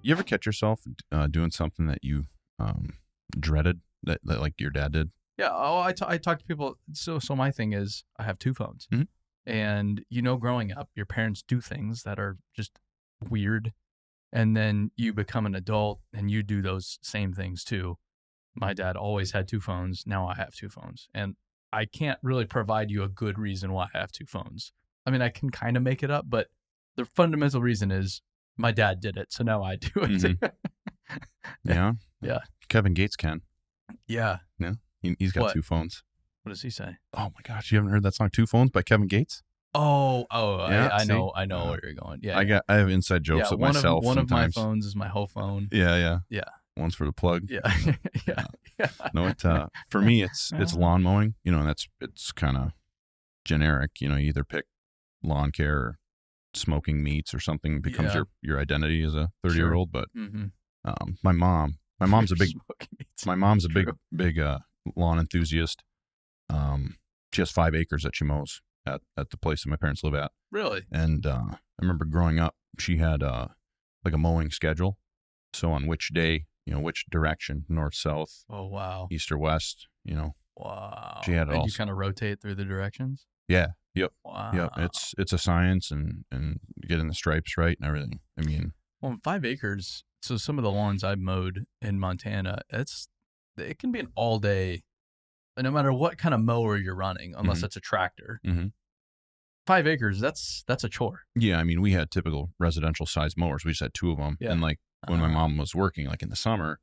You ever catch yourself doing something that you dreaded that like your dad did? Yeah. Oh, I talk to people. So my thing is I have 2 phones. Mhm. And, growing up, your parents do things that are just weird. And then you become an adult and you do those same things too. My dad always had 2 phones. Now I have 2 phones. And I can't really provide you a good reason why I have 2 phones. I mean, I can kind of make it up, but the fundamental reason is my dad did it. So now I do it. Mhm. Yeah. Yeah. Kevin Gates can. Yeah. Yeah. He's got What? 2 phones. What does he say? Oh my gosh, you haven't heard that song "2 Phones" by Kevin Gates? Oh, Yeah, I see? know where you're going. Yeah. I have inside jokes with myself One of my sometimes. phones is my whole phone. Yeah. Yeah. One's for the plug. Yeah. Yeah. No, for me it's lawn mowing. And it's kind of generic. You either pick lawn care or smoking meats or something becomes your identity as a 30-year-old. But my mom's a big lawn enthusiast. She has 5 acres that she mows at the place that my parents live at. Really? And I remember growing up, she had like a mowing schedule. So on which day, which direction, north, south, Oh, wow. east or west, Wow. She had it and all. you kind of rotate through the directions? Yeah. Yep. Wow. Yep. It's a science and getting the stripes right and everything. I mean, well, 5 acres. So some of the lawns I've mowed in Montana, it can be an all day, no matter what kind of mower you're running, unless it's a tractor. 5 acres, that's a chore. Yeah. I mean, we had typical residential size mowers. We just had 2 of them. Yeah. And like when my mom was working, like in the summer,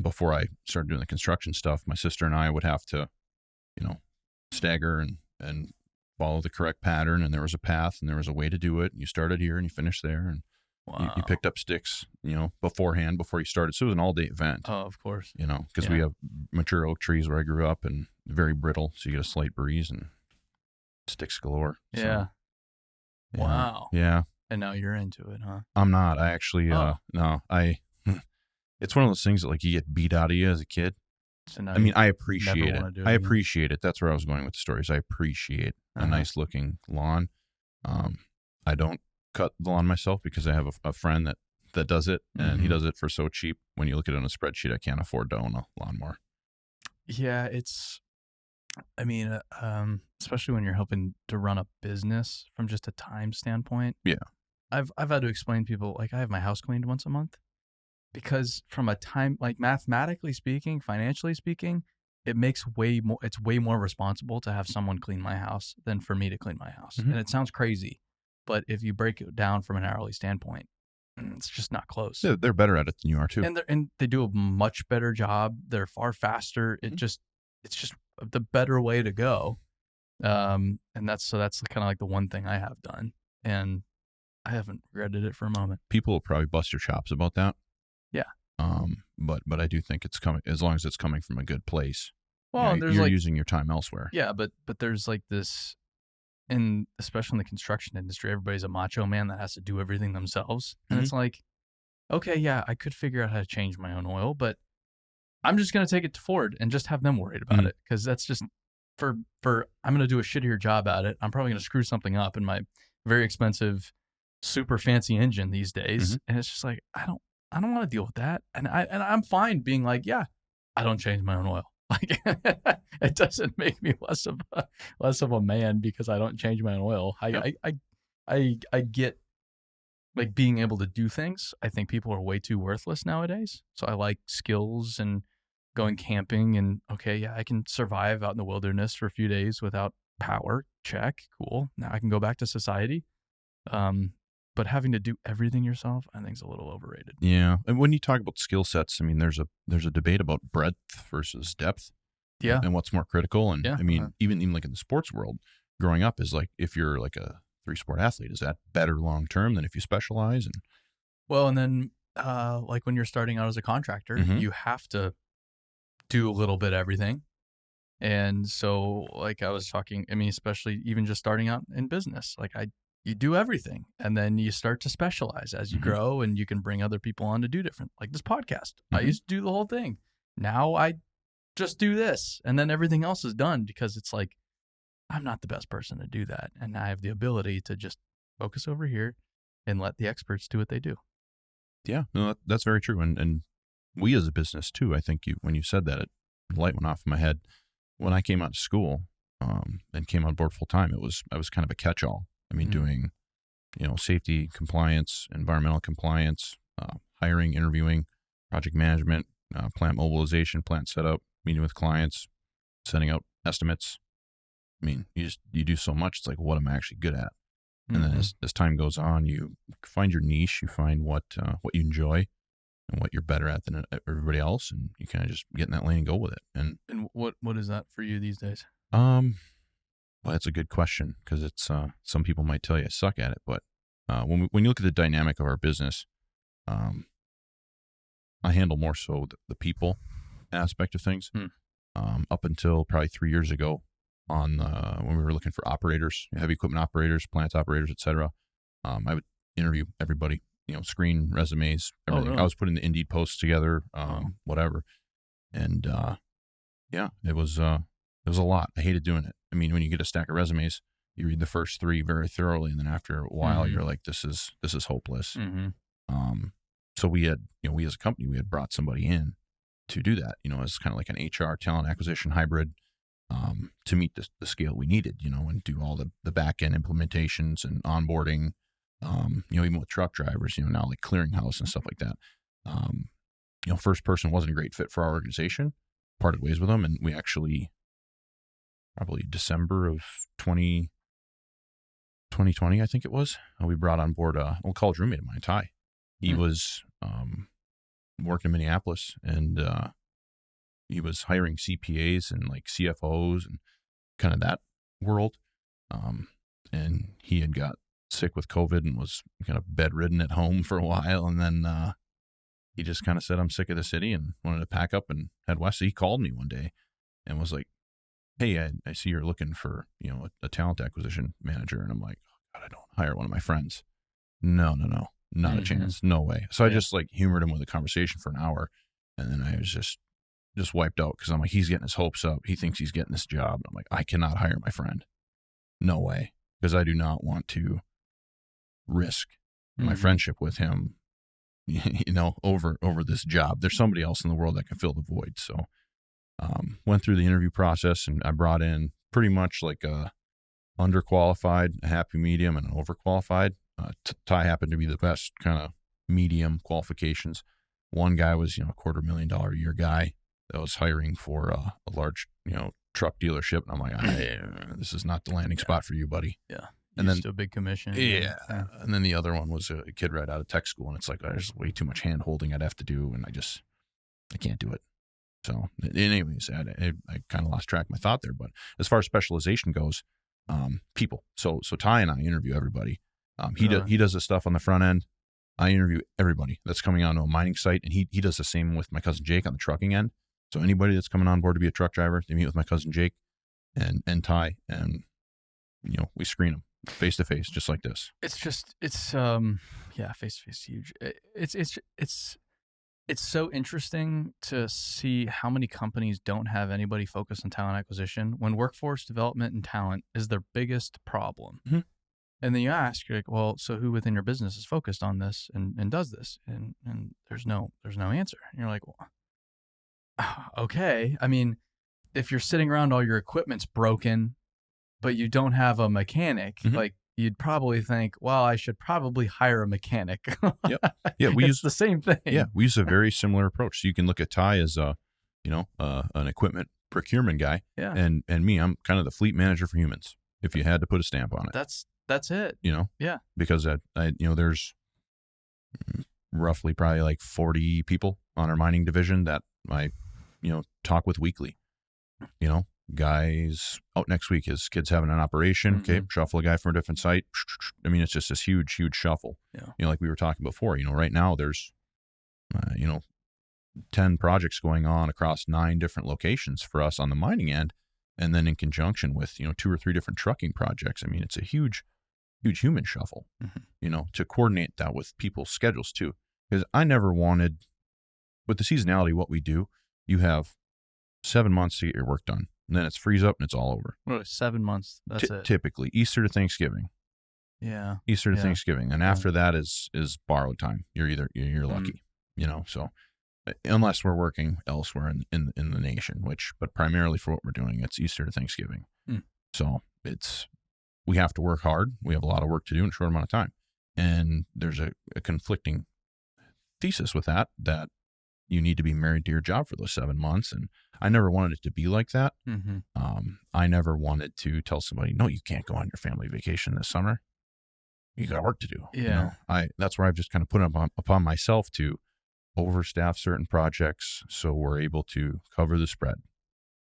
before I started doing the construction stuff, my sister and I would have to, stagger and follow the correct pattern. And there was a path and there was a way to do it. And you started here and you finished there. And Wow. you picked up sticks, beforehand before you started. So it was an all day event. Oh, of course. Because we have mature oak trees where I grew up and very brittle. So you get a slight breeze and sticks galore. Yeah. So, wow. Yeah. And now you're into it, huh? I'm not. I actually, it's one of those things that like you get beat out of you as a kid. So I mean, I appreciate it. I appreciate it. That's where I was going with the stories. I appreciate a nice looking lawn. I don't cut the lawn myself because I have a friend that does it and he does it for so cheap. When you look at it on a spreadsheet, I can't afford to own a lawnmower. Yeah, especially when you're helping to run a business from just a time standpoint. Yeah. I've had to explain to people, like I have my house cleaned once a month because from a time, like mathematically speaking, financially speaking, it's way more responsible to have someone clean my house than for me to clean my house. And it sounds crazy, but if you break it down from an hourly standpoint, it's just not close. Yeah, they're better at it than you are too. And they do a much better job. They're far faster. It's just the better way to go. And that's kind of like the one thing I have done. And I haven't regretted it for a moment. People will probably bust your chops about that. Yeah. But I do think it's coming, as long as it's coming from a good place. Well, you're using your time elsewhere. Yeah, but there's like this, especially in the construction industry, everybody's a macho man that has to do everything themselves. And it's like, okay, yeah, I could figure out how to change my own oil, but I'm just going to take it to Ford and just have them worried about it. Cause that's just I'm going to do a shittier job at it. I'm probably going to screw something up in my very expensive, super fancy engine these days. And it's just like, I don't want to deal with that. And I'm fine being like, yeah, I don't change my own oil. Like it doesn't make me less of a man because I don't change my own oil. I get like being able to do things. I think people are way too worthless nowadays. So I like skills and going camping and okay, yeah, I can survive out in the wilderness for a few days without power. Check. Cool. Now I can go back to society. But having to do everything yourself, I think is a little overrated. Yeah. And when you talk about skill sets, I mean, there's a debate about breadth versus depth. Yeah. And what's more critical. And yeah. I mean, even like in the sports world, growing up is like, if you're like a 3-sport athlete, is that better long-term than if you specialize? And well, and then like when you're starting out as a contractor, you have to do a little bit of everything. And so like I was talking, I mean, especially even just starting out in business, like you do everything and then you start to specialize as you grow and you can bring other people on to do different, like this podcast. I used to do the whole thing. Now I just do this and then everything else is done because it's like, I'm not the best person to do that. And I have the ability to just focus over here and let the experts do what they do. Yeah, no, that's very true. And we as a business too, I think when you said that, the light went off in my head. When I came out of school and came on board full time, I was kind of a catch-all. I mean, doing, safety compliance, environmental compliance, hiring, interviewing, project management, plant mobilization, plant setup, meeting with clients, sending out estimates. I mean, you do so much. It's like, what am I actually good at? And then as time goes on, you find your niche, you find what you enjoy and what you're better at than everybody else, and you kind of just get in that lane and go with it. And what is that for you these days? Well, that's a good question, because it's some people might tell you I suck at it, but when you look at the dynamic of our business, I handle more so the people aspect of things. Up until probably 3 years ago, when we were looking for operators, heavy equipment operators, plant operators, etc. I would interview everybody, screen resumes, everything. Really? I was putting the Indeed posts together, whatever. And, it was a lot. I hated doing it. I mean, when you get a stack of resumes, you read the first 3 very thoroughly. And then after a while, you're like, this is hopeless. So we had, we as a company, we had brought somebody in to do that, as kind of like an HR talent acquisition hybrid, to meet the scale we needed, and do all the back end implementations and onboarding, even with truck drivers, now like clearinghouse and stuff like that. First person wasn't a great fit for our organization, parted ways with them. And we actually, probably December of 2020, I think it was, we brought on board an old college roommate of mine, Ty. He was working in Minneapolis, and he was hiring CPAs and like CFOs and kind of that world. And he had got sick with COVID and was kind of bedridden at home for a while. And then he just kind of said, I'm sick of the city, and wanted to pack up and head west. So he called me one day and was like, hey, I see you're looking for, a talent acquisition manager. And I'm like, oh God, I don't hire one of my friends. No, not a chance. No way. So I just like humored him with a conversation for an hour. And then I was just wiped out, because I'm like, he's getting his hopes up. He thinks he's getting this job. I'm like, I cannot hire my friend. No way. Because I do not want to risk my friendship with him, over this job. There's somebody else in the world that can fill the void. So went through the interview process, and I brought in pretty much like a underqualified, a happy medium, and an overqualified. Ty happened to be the best kind of medium qualifications. One guy was, $250,000 a year guy that was hiring for a large, truck dealership. And I'm like, this is not the landing spot for you, buddy. Yeah. And then a big commission. Yeah. And then the other one was a kid right out of tech school. And it's like, there's way too much hand holding I'd have to do. And I can't do it. So anyways, I kind of lost track of my thought there. But as far as specialization goes, people. So Ty and I interview everybody. He does the stuff on the front end. I interview everybody that's coming onto a mining site, and he does the same with my cousin Jake on the trucking end. So anybody that's coming on board to be a truck driver, they meet with my cousin Jake and Ty, and we screen them face to face, just like this. It's face to face, huge. It's so interesting to see how many companies don't have anybody focused on talent acquisition when workforce development and talent is their biggest problem. Mm-hmm. And then you ask, you're like, well, so who within your business is focused on this and does this? And there's no answer. And you're like, well, okay. I mean, if you're sitting around, all your equipment's broken, but you don't have a mechanic, like you'd probably think, well, I should probably hire a mechanic. Yep. Yeah. We use the same thing. Yeah. We use a very similar approach. So you can look at Ty as an equipment procurement guy. Yeah. And me, I'm kind of the fleet manager for humans, if you had to put a stamp on it. That's it. Yeah. Because there's roughly probably like 40 people on our mining division that I, talk with weekly. Guys out next week, his kid's having an operation. Okay. Shuffle a guy from a different site. I mean, it's just this huge, huge shuffle. Yeah. Like we were talking before, right now there's, 10 projects going on across 9 different locations for us on the mining end. And then in conjunction with, 2 or 3 different trucking projects. I mean, it's a huge human shuffle, to coordinate that with people's schedules too. Because I never wanted, with the seasonality, what we do, you have 7 months to get your work done. And then it's freeze up and it's all over. Really, 7 months. That's it. Typically, Easter to Thanksgiving. Yeah. Easter to Thanksgiving. And after that is borrowed time. You're lucky, so unless we're working elsewhere in the nation, but primarily for what we're doing, it's Easter to Thanksgiving. So we have to work hard. We have a lot of work to do in a short amount of time. And there's a conflicting thesis with that you need to be married to your job for those 7 months. And I never wanted it to be like that. I never wanted to tell somebody, no, you can't go on your family vacation this summer. You got work to do. Yeah. That's where I've just kind of put it upon myself to overstaff certain projects so we're able to cover the spread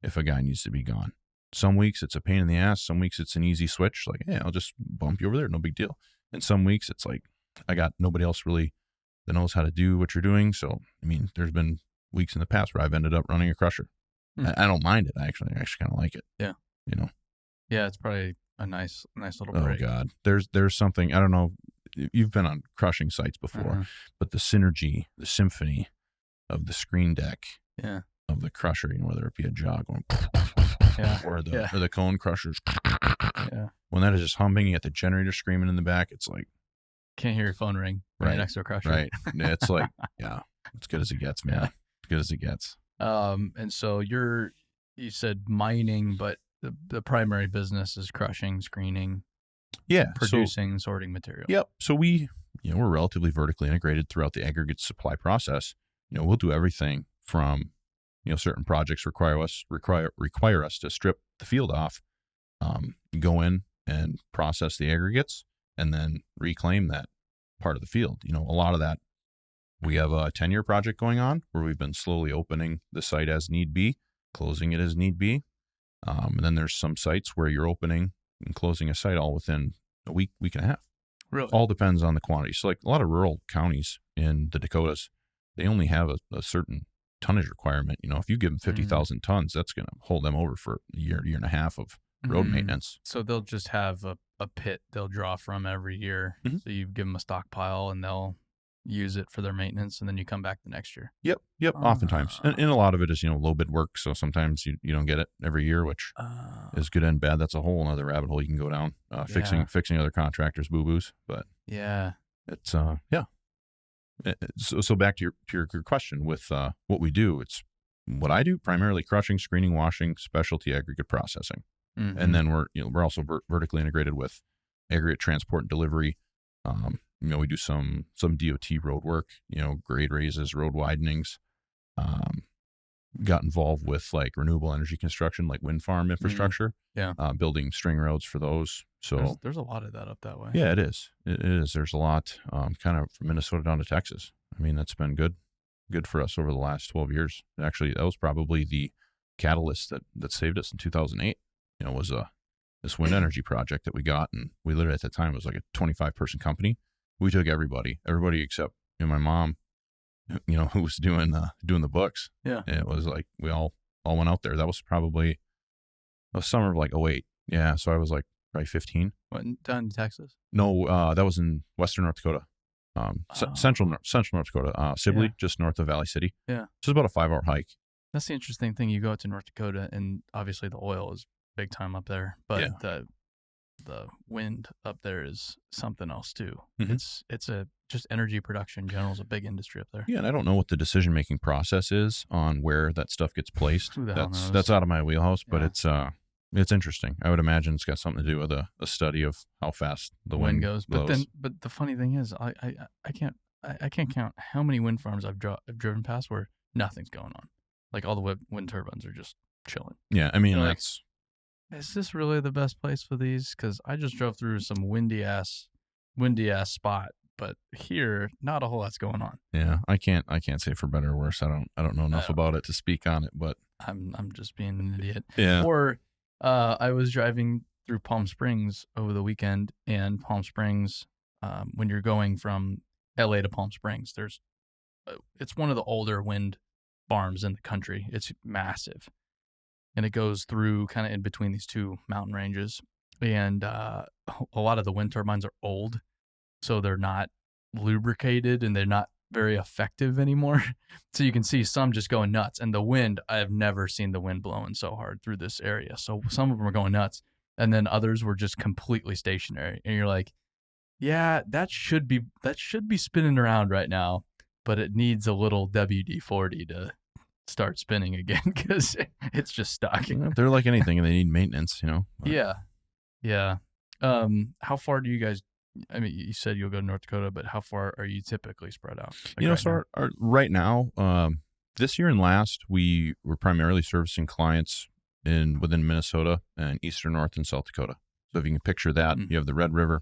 if a guy needs to be gone. Some weeks it's a pain in the ass. Some weeks it's an easy switch. Like, yeah, I'll just bump you over there. No big deal. And some weeks it's like, I got nobody else really that knows how to do what you're doing. So, I mean, there's been weeks in the past where I've ended up running a crusher. I don't mind it. I actually kind of like it. Yeah. Yeah, it's probably a nice little break. Oh God. There's something, I don't know. You've been on crushing sites before, but the synergy, the symphony of the screen deck of the crusher, whether it be a jog going or the cone crushers. When that is just humming, you got the generator screaming in the back. It's like, can't hear your phone ring right next to a crusher. Right. It's like, it's good as it gets, man. As good as it gets. And so you said mining, but the primary business is crushing, screening, producing, sorting material. Yep. So we're relatively vertically integrated throughout the aggregate supply process. We'll do everything from, certain projects require us to strip the field off, go in and process the aggregates, and then reclaim that part of the field. A lot of that, we have a 10-year project going on where we've been slowly opening the site as need be, closing it as need be. And then there's some sites where you're opening and closing a site all within a week and a half. Really? All depends on the quantity. So like a lot of rural counties in the Dakotas, they only have a certain tonnage requirement. If you give them 50,000 tons, that's going to hold them over for a year and a half of road maintenance. So they'll just have a pit they'll draw from every year. So you give them a stockpile and they'll use it for their maintenance, and then you come back the next year. Yep. Oftentimes. And a lot of it is, low bid work. So sometimes you don't get it every year, which is good and bad. That's a whole other rabbit hole you can go down, fixing other contractors' boo-boos. But it's, So back to your question with what we do, it's what I do, primarily crushing, screening, washing, specialty aggregate processing. And then we're also vertically integrated with aggregate transport and delivery. We do some DOT road work, grade raises, road widenings. Got involved with like renewable energy construction, like wind farm infrastructure. Building string roads for those. So there's a lot of that up that way. Yeah, it is. It is. There's a lot, kind of from Minnesota down to Texas. I mean, that's been good for us over the last 12 years. Actually, that was probably the catalyst that saved us in 2008. Was this wind energy project that we got, and we literally at the time, it was like a 25-person company. We took everybody except my mom, who was doing the books. Yeah. And it was like we all went out there. That was probably the summer of like 2008. Yeah. So I was like probably 15. What, down in Texas? No, that was in Western North Dakota. Central North Dakota, Sibley, just north of Valley City. Yeah. So it's about a 5-hour hike. That's the interesting thing. You go out to North Dakota, and obviously the oil is big time up there, but the wind up there is something else too. It's just energy production in general is a big industry up there. Yeah, and I don't know what the decision making process is on where that stuff gets placed. Who the hell knows? That's out of my wheelhouse, but it's interesting. I would imagine it's got something to do with a study of how fast the wind goes. But the funny thing is, I can't count how many wind farms I've driven past where nothing's going on. Like all the wind turbines are just chilling. Yeah, I mean that's. Is this really the best place for these? Because I just drove through some windy ass spot, but here not a whole lot's going on. Yeah, I can't say for better or worse. I don't know enough about it to speak on it, but I'm just being an idiot. Yeah. Or I was driving through Palm Springs over the weekend, and Palm Springs, when you're going from LA to Palm Springs, it's one of the older wind farms in the country. It's massive. And it goes through kind of in between these two mountain ranges. And a lot of the wind turbines are old, so they're not lubricated and they're not very effective anymore. So you can see some just going nuts. And the wind, I have never seen the wind blowing so hard through this area. So some of them are going nuts. And then others were just completely stationary. And you're like, Yeah, that should be spinning around right now, but it needs a little WD-40 to start spinning again because it's just stuck. They're like anything, and they need maintenance, but. Yeah. How far do you guys? I mean, you said you'll go to North Dakota, but how far are you typically spread out? Right now, this year and last, we were primarily servicing clients within Minnesota and eastern North and South Dakota. So if you can picture that, you have the Red River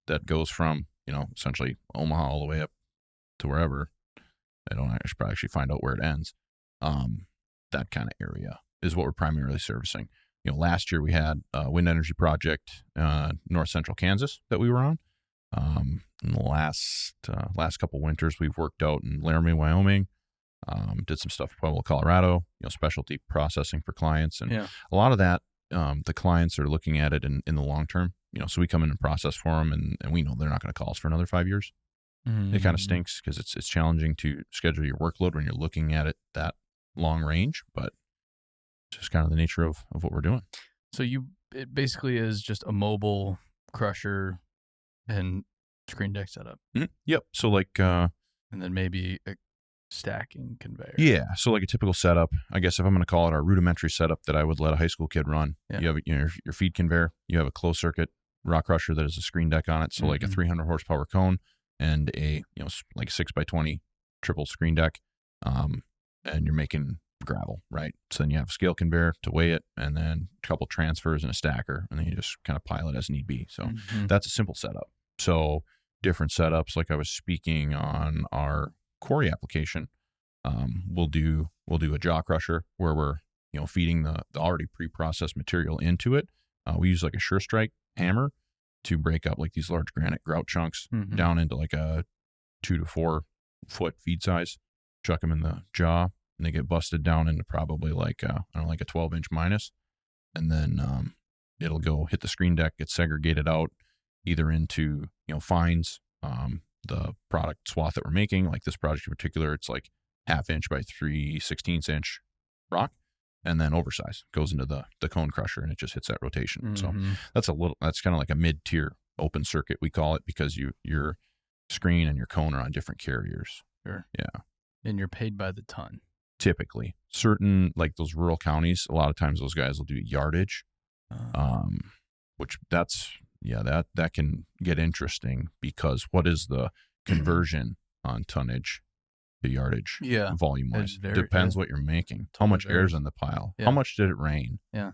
that goes from, essentially Omaha all the way up to wherever. I should probably actually find out where it ends. That kind of area is what we're primarily servicing. Last year we had a wind energy project, north central Kansas that we were on. In the last couple winters, we've worked out in Laramie, Wyoming. Did some stuff in Pueblo, Colorado. Specialty processing for clients, and a lot of that, the clients are looking at it in the long term. So we come in and process for them, and we know they're not going to call us for another 5 years. It kind of stinks because it's challenging to schedule your workload when you're looking at it that long range, but it's just kind of the nature of what we're doing. So it basically is just a mobile crusher and screen deck setup. Mm-hmm. Yep. So and then maybe a stacking conveyor. Yeah. So like a typical setup, I guess if I'm going to call it our rudimentary setup that I would let a high school kid run, you have your feed conveyor, you have a closed circuit rock crusher that has a screen deck on it. So like a 300 horsepower cone and a, like 6x20 triple screen deck. And you're making gravel, right? So then you have a scale conveyor to weigh it, and then a couple transfers and a stacker, and then you just kind of pile it as need be. So that's a simple setup. So different setups, like I was speaking on our quarry application, we'll do a jaw crusher where we're feeding the already pre-processed material into it. We use like a Sure Strike hammer to break up like these large granite grout chunks down into like a 2 to 4 foot feed size. Chuck them in the jaw, and they get busted down into probably like a 12-inch minus, and then it'll go hit the screen deck, get segregated out either into fines, the product swath that we're making. Like this project in particular, it's like 1/2 inch by 3/16 inch rock, and then oversize goes into the cone crusher, and it just hits that rotation. So that's kind of like a mid-tier open circuit, we call it, because your screen and your cone are on different carriers. Sure. Yeah. And you're paid by the ton. Typically, certain like those rural counties, a lot of times those guys will do yardage, which that can get interesting, because what is the conversion on tonnage to yardage? Volume wise, depends what you're making. How much air's in the pile? How much did it rain? Yeah,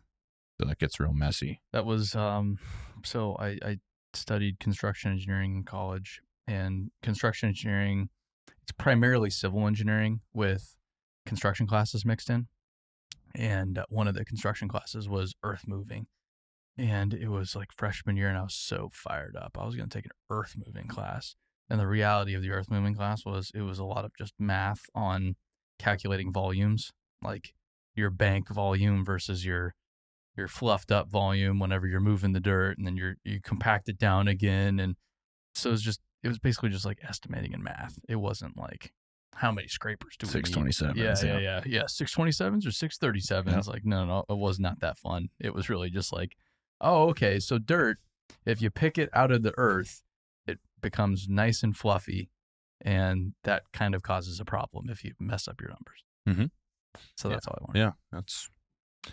so that gets real messy. That was so I studied construction engineering in college, and construction engineering, it's primarily civil engineering with construction classes mixed in. And one of the construction classes was earth moving. And it was like freshman year, and I was so fired up. I was going to take an earth moving class. And the reality of the earth moving class was it was a lot of just math on calculating volumes, like your bank volume versus your fluffed up volume whenever you're moving the dirt, and then you compact it down again. And so it was basically just like estimating in math. It wasn't like, how many scrapers do we need? 627s. Yeah. 627s or 637s. Yeah. Like, no, it was not that fun. It was really just like, oh, okay. So dirt, if you pick it out of the earth, it becomes nice and fluffy, and that kind of causes a problem if you mess up your numbers. Mm-hmm. So that's all I wanted. Yeah,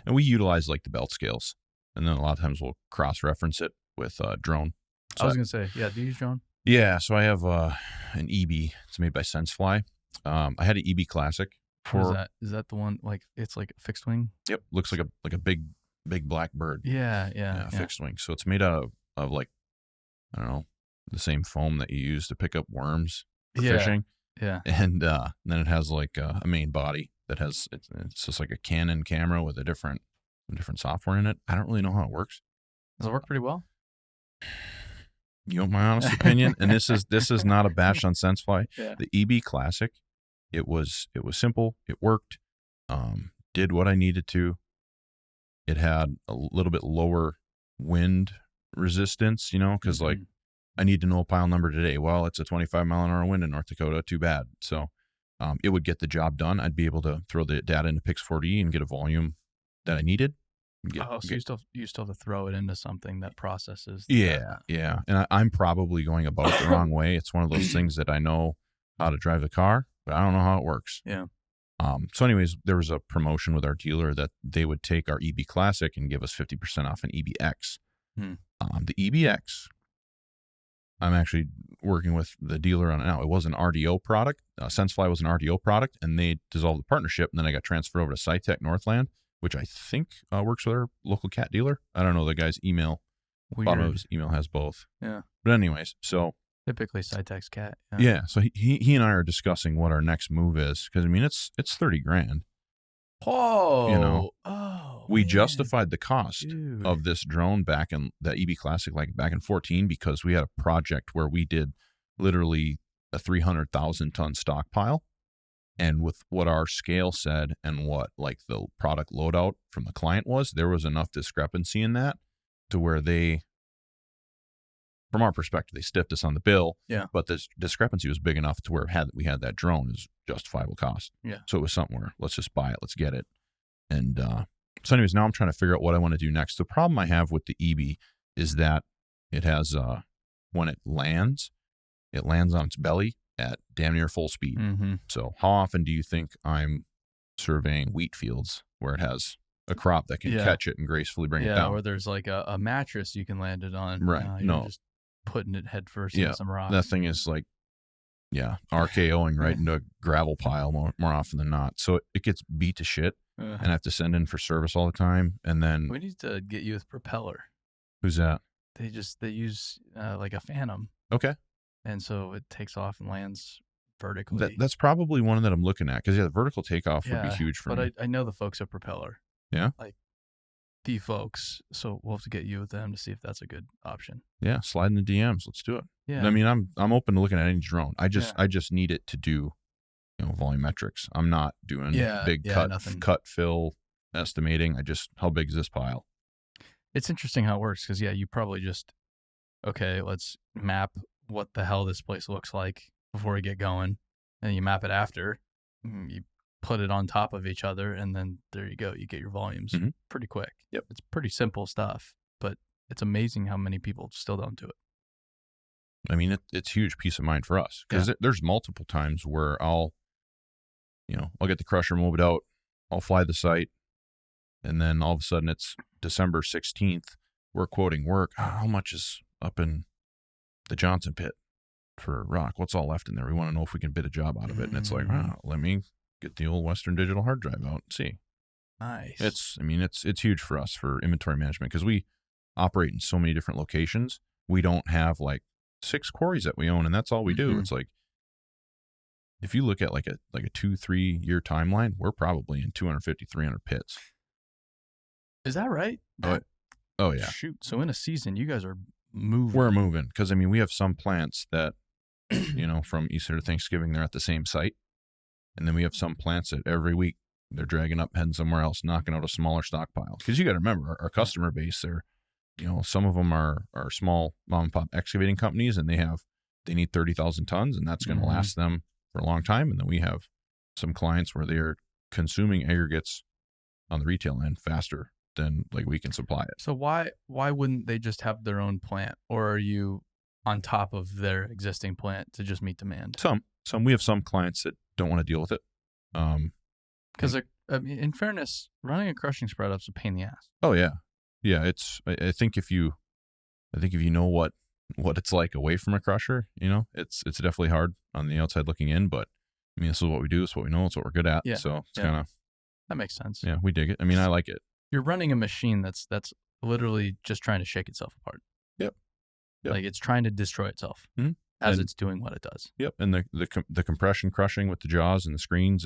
and we utilize like the belt scales, and then a lot of times we'll cross-reference it with drone. So I was going to say, do you use drone? Yeah, so I have an EB. It's made by SenseFly. I had an EB Classic. Is that the one, like, it's like a fixed wing? Yep, looks like a big black bird. Yeah. Fixed wing. So it's made out of like, I don't know, the same foam that you use to pick up worms for fishing. Yeah. And then it has like a main body that has, it's just like a Canon camera with a different software in it. I don't really know how it works. Does it work pretty well? You want my honest opinion? And this is not a bash on SenseFly. Yeah. The EB Classic, it was simple. It worked. Did what I needed to. It had a little bit lower wind resistance, because like I need to know a pile number today. Well, it's a 25 mile an hour wind in North Dakota. Too bad. So it would get the job done. I'd be able to throw the data into Pix4D and get a volume that I needed. So you still have to throw it into something that processes. Yeah. And I'm probably going about it the wrong way. It's one of those things that I know how to drive the car, but I don't know how it works. Yeah. So anyways, there was a promotion with our dealer that they would take our EB Classic and give us 50% off an EBX. The EBX, I'm actually working with the dealer on it now. It was an RDO product. SenseFly was an RDO product, and they dissolved the partnership. And then I got transferred over to SciTech Northland, which I think works with our local cat dealer. I don't know. The guy's email, bottom of his email has both. Yeah. But anyways, so typically SciTech's cat. Yeah. So he and I are discussing what our next move is, because I mean it's $30,000. Oh, we man. justified the cost of this drone back in the EB Classic, like back in 2014, because we had a project where we did literally a 300,000 ton stockpile. And with what our scale said and what like the product loadout from the client was, there was enough discrepancy in that to where they, from our perspective, they stiffed us on the bill. Yeah. But this discrepancy was big enough to where we had that drone is justifiable cost. Yeah. So it was something where let's just buy it, let's get it. And so anyways, now I'm trying to figure out what I want to do next. The problem I have with the EB is that it has, when it lands on its belly at damn near full speed. Mm-hmm. So how often do you think I'm surveying wheat fields where it has a crop that can catch it and gracefully bring it down? Yeah, or there's like a mattress you can land it on. Right. You're just putting it head first in some rock. That thing is like, RKOing right into a gravel pile more often than not. So it gets beat to shit. And I have to send in for service all the time. And then we need to get you with propeller. Who's that? They use like a Phantom. Okay. And so it takes off and lands vertically. That's probably one that I'm looking at, because the vertical takeoff would be huge for me. But I know the folks at Propeller. Yeah. Like the folks. So we'll have to get you with them to see if that's a good option. Yeah. Slide in the DMs. Let's do it. Yeah. I mean, I'm open to looking at any drone. I just need it to do, volumetrics. I'm not doing big cut fill estimating. How big is this pile? It's interesting how it works, because you probably just, okay, let's map what the hell this place looks like before we get going, and you map it after, you put it on top of each other, and then there you go. You get your volumes pretty quick. Yep. It's pretty simple stuff, but it's amazing how many people still don't do it. I mean, it's huge peace of mind for us, because there's multiple times where I'll get the crusher moved out, I'll fly the site, and then all of a sudden it's December 16th. We're quoting work. How much is up in the Johnson pit for rock? What's all left in there? We want to know if we can bid a job out of it. And it's like, let me get the old Western Digital hard drive out and see. Nice. It's huge for us for inventory management, because we operate in so many different locations. We don't have like 6 quarries that we own, and that's all we do. It's like, if you look at like a 2-3 year timeline, we're probably in 250, 300 pits. Is that right? Oh yeah. Shoot. So in a season, you guys are moving. We're moving, because we have some plants that, from Easter to Thanksgiving, they're at the same site. And then we have some plants that every week they're dragging up, heading somewhere else, knocking out a smaller stockpile. Because you got to remember, our customer base, some of them are small mom and pop excavating companies, and they need 30,000 tons, and that's going to last them for a long time. And then we have some clients where they're consuming aggregates on the retail end faster than like we can supply it. So why wouldn't they just have their own plant, or are you on top of their existing plant to just meet demand? Some we have some clients that don't want to deal with it. Because in fairness, running a crushing spread up's a pain in the ass. Oh yeah. I think if you know what it's like away from a crusher, it's definitely hard on the outside looking in, but this is what we do. It's what we know. It's what we're good at. Yeah. So it's kind of, that makes sense. Yeah, we dig it. I like it. You're running a machine that's literally just trying to shake itself apart. Yep. Like it's trying to destroy itself as it's doing what it does. Yep. And the compression crushing with the jaws and the screens,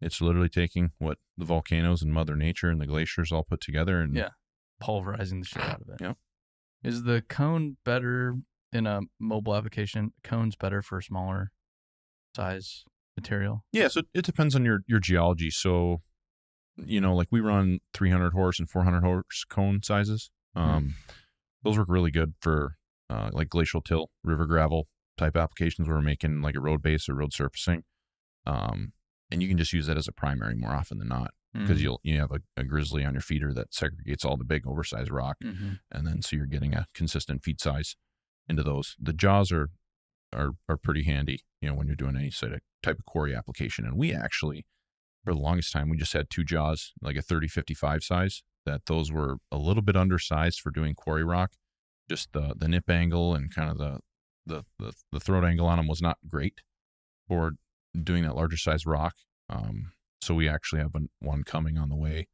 it's literally taking what the volcanoes and Mother Nature and the glaciers all put together and pulverizing the shit out of it. Yep. Is the cone better in a mobile application? Cone's better for smaller size material? Yeah, so it depends on your geology. So, like we run 300 horse and 400 horse cone sizes. Those work really good for like glacial till, river gravel type applications where we're making like a road base or road surfacing. And you can just use that as a primary more often than not. because you have a grizzly on your feeder that segregates all the big oversized rock, and then so you're getting a consistent feed size into those. The jaws are pretty handy, when you're doing any type of quarry application. And we actually, for the longest time, we just had 2 jaws, like a 30-55 size. That those were a little bit undersized for doing quarry rock. Just the nip angle and kind of the throat angle on them was not great for doing that larger size rock. So we actually have one coming on the way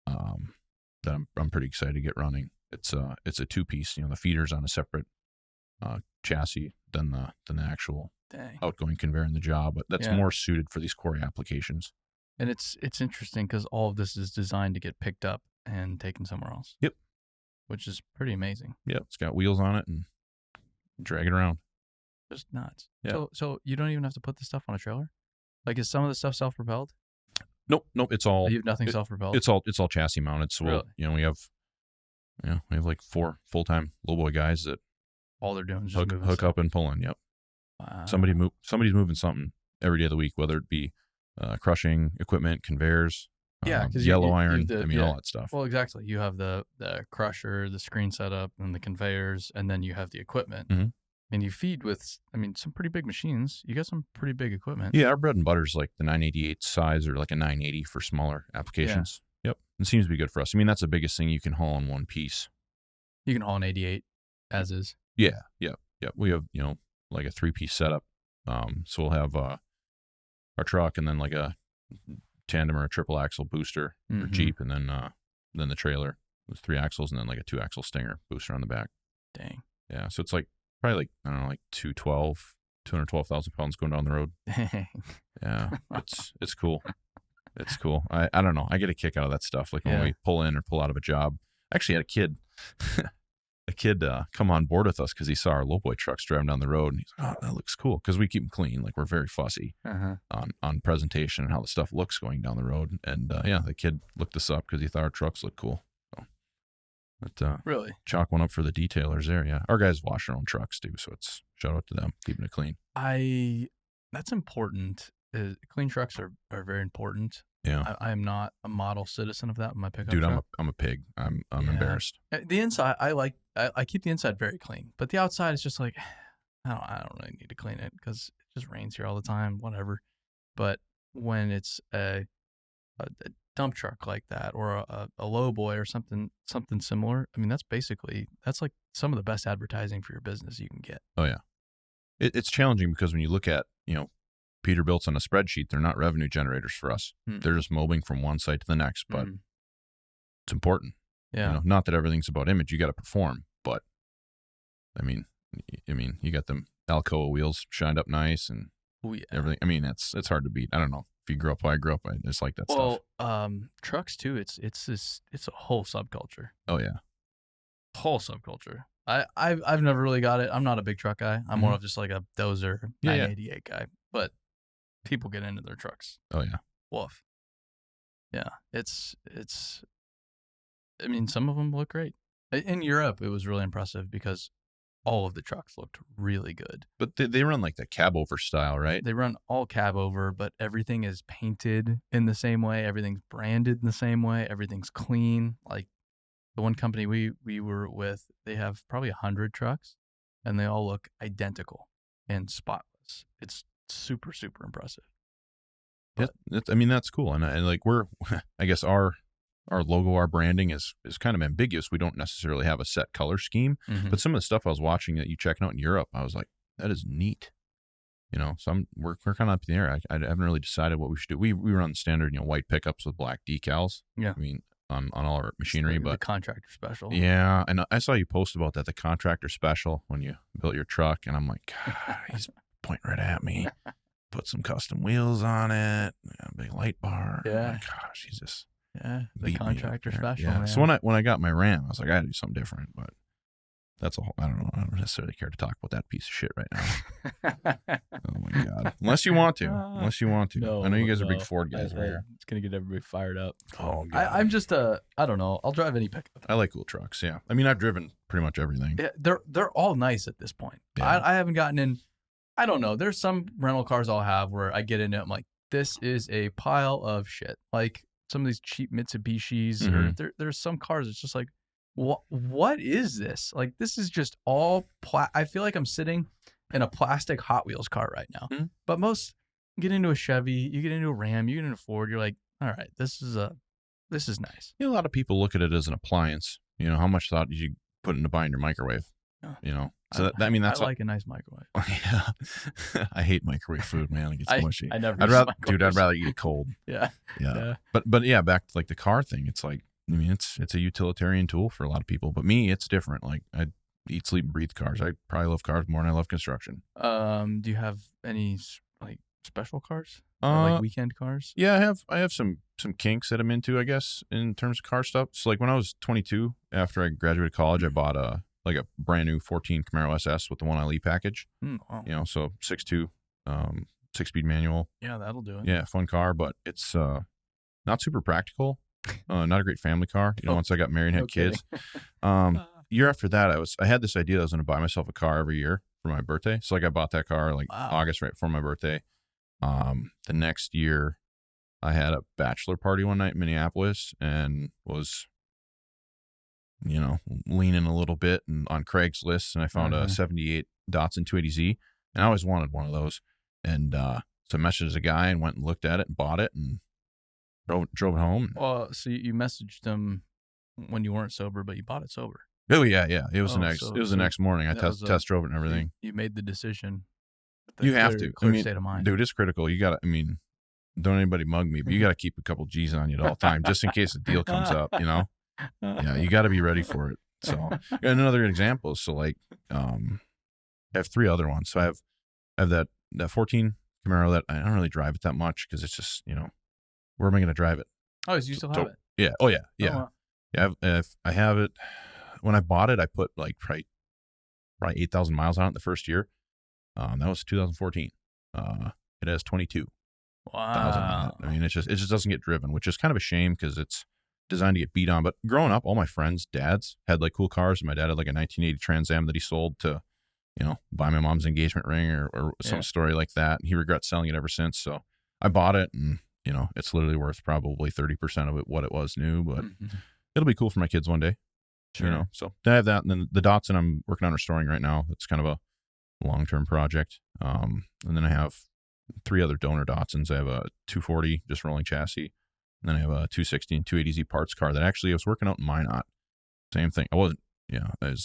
that I'm pretty excited to get running. It's a 2-piece. The feeder's on a separate chassis than the actual outgoing conveyor in the jaw, but that's more suited for these quarry applications. And it's interesting because all of this is designed to get picked up and taken somewhere else. Yep. Which is pretty amazing. Yep. It's got wheels on it and drag it around. Just nuts. Yeah. So you don't even have to put this stuff on a trailer? Like, is some of the stuff self-propelled? Nope. It's all. You have nothing self-propelled? It's all chassis mounted. So really? we have like 4 full-time lowboy guys that all they're doing is just hook up and pull in. Yep. Wow. Somebody's moving something every day of the week, whether it be crushing equipment, conveyors, because yellow iron, all that stuff. Well, exactly. You have the crusher, the screen setup, and the conveyors, and then you have the equipment. And you feed with, some pretty big machines. You got some pretty big equipment. Yeah, our bread and butter is like the 988 size or like a 980 for smaller applications. Yeah. Yep. It seems to be good for us. That's the biggest thing you can haul in one piece. You can haul an 88 as is. Yeah. Yep. We have, like a 3-piece setup. So we'll have our truck and then like a tandem or a triple axle booster or Jeep, and then the trailer with 3 axles and then like a 2-axle Stinger booster on the back. Dang. Yeah. So it's like probably like, I don't know, like 212,000 pounds going down the road. Yeah. It's cool. It's cool. I don't know. I get a kick out of that stuff. Like when we pull in or pull out of a job. I actually had a kid come on board with us because he saw our lowboy trucks driving down the road, and he's like, "Oh, that looks cool," because we keep them clean. Like, we're very fussy on presentation and how the stuff looks going down the road. And the kid looked us up because he thought our trucks looked cool. So, but really, chalk one up for the detailers there. Yeah, our guys wash their own trucks too, so it's shout out to them keeping it clean. That's important. Clean trucks are very important. Yeah, I am not a model citizen of that with my pickup dude. truck. I'm a pig. I'm embarrassed. The inside, I keep the inside very clean, but the outside is just like, I don't really need to clean it because it just rains here all the time. Whatever. But when it's a dump truck like that, or a lowboy or something similar, that's like some of the best advertising for your business you can get. Oh yeah, it's challenging because when you look at Peterbilt's on a spreadsheet, they're not revenue generators for us. They're just mobbing from one site to the next, but it's important. Yeah. Not that everything's about image. You got to perform, but you got them Alcoa wheels shined up nice and everything. It's hard to beat. I don't know if you grew up how I grew up. It's like that stuff. Well, trucks too. It's a whole subculture. Oh yeah. Whole subculture. I've never really got it. I'm not a big truck guy. I'm more of just like a dozer 988 guy, but people get into their trucks. Oh yeah. Woof. Yeah. Some of them look great. In Europe, it was really impressive because all of the trucks looked really good. But they run like the cab over style, right? They run all cab over, but everything is painted in the same way. Everything's branded in the same way. Everything's clean. Like the one company we were with, they have probably 100 trucks, and they all look identical and spotless. It's super, super impressive. But, that's cool. And like I guess our logo, our branding is kind of ambiguous. We don't necessarily have a set color scheme, but some of the stuff I was watching that you checking out in Europe, I was like, that is neat. So we're kind of up in the air. I haven't really decided what we should do. We run standard, white pickups with black decals. Yeah. On all our machinery, but the contractor special. Yeah. And I saw you post about that, the contractor special when you built your truck. And I'm like, God, he's pointing right at me. Put some custom wheels on it. Big light bar. Yeah. Oh my gosh, he's just. Yeah, the contractor special. Yeah. Man. So when I got my Ram, I was like, I gotta do something different. But that's I don't know. I don't necessarily care to talk about that piece of shit right now. Oh my God! Unless you want to. No, I know you guys are big Ford guys right here. It's gonna get everybody fired up. Oh God! I'm just I don't know. I'll drive any pickup. I like cool trucks. Yeah. I've driven pretty much everything. Yeah, they're all nice at this point. Yeah. I haven't gotten in. I don't know. There's some rental cars I'll have where I get in it. I'm like, this is a pile of shit. Like, some of these cheap Mitsubishis, or there's some cars. It's just like, what is this? Like, this is just all. I feel like I'm sitting in a plastic Hot Wheels car right now. Mm-hmm. But most, you get into a Chevy, you get into a Ram, you get into a Ford. You're like, all right, this is nice. You know, a lot of people look at it as an appliance. You know, how much thought did you put into buying your microwave? You know, so I mean, that's I like a nice microwave. Yeah, I hate microwave food, man. It gets mushy. I never. I'd rather eat it cold. Yeah. But yeah, back to like the car thing. It's like, I mean, it's a utilitarian tool for a lot of people, but me, it's different. Like, I eat, sleep, and breathe cars. I probably love cars more than I love construction. Do you have any like special cars? Like weekend cars? Yeah, I have some kinks that I'm into, I guess, in terms of car stuff. So like when I was 22, after I graduated college, I bought a brand new 14 Camaro SS with the 1LE package. Wow. You know, so 6.2, 6-speed manual. Yeah, that'll do it. Yeah, fun car, but it's not super practical. Not a great family car. You know, once I got married and had kids. Year after that, I had this idea that I was going to buy myself a car every year for my birthday. So like I bought that car like August right before my birthday. The next year, I had a bachelor party one night in Minneapolis and was, you know, leaning a little bit and on Craigslist, and I found a 78 Datsun 280Z, and I always wanted one of those. And so I messaged a guy and went and looked at it and bought it and drove it home. Well, so you messaged him when you weren't sober, but you bought it sober. Oh yeah. It was the next morning. I test drove it and everything. You made the decision. You have to. Clear state of mind. Dude, it's critical. You got to, I mean, don't anybody mug me, but you got to keep a couple G's on you at all time, just in case a deal comes up, you know? Yeah, you got to be ready for it. So, and another example, so like, I have 3 other ones. So I have that 14 Camaro that I don't really drive it that much because it's just, you know, where am I going to drive it? Oh, so you still have it? Yeah. Oh, yeah. Yeah. Oh, wow. Yeah. I have it. When I bought it, I put like probably 8,000 miles on it the first year. That was 2014. It has 22,000 on it. I mean, it just doesn't get driven, which is kind of a shame because it's designed to get beat on. But growing up, all my friends' dads had like cool cars. And my dad had like a 1980 Trans Am that he sold to, you know, buy my mom's engagement ring or some story like that. And he regrets selling it ever since. So I bought it, and, you know, it's literally worth probably 30% of it what it was new, but it'll be cool for my kids one day. Sure. You know, so I have that. And then the Datsun I'm working on restoring right now. It's kind of a long-term project. And then I have 3 other donor Datsuns. I have a 240 just rolling chassis. And then I have a 260 and 280Z parts car that actually I was working out in Minot. Same thing. I was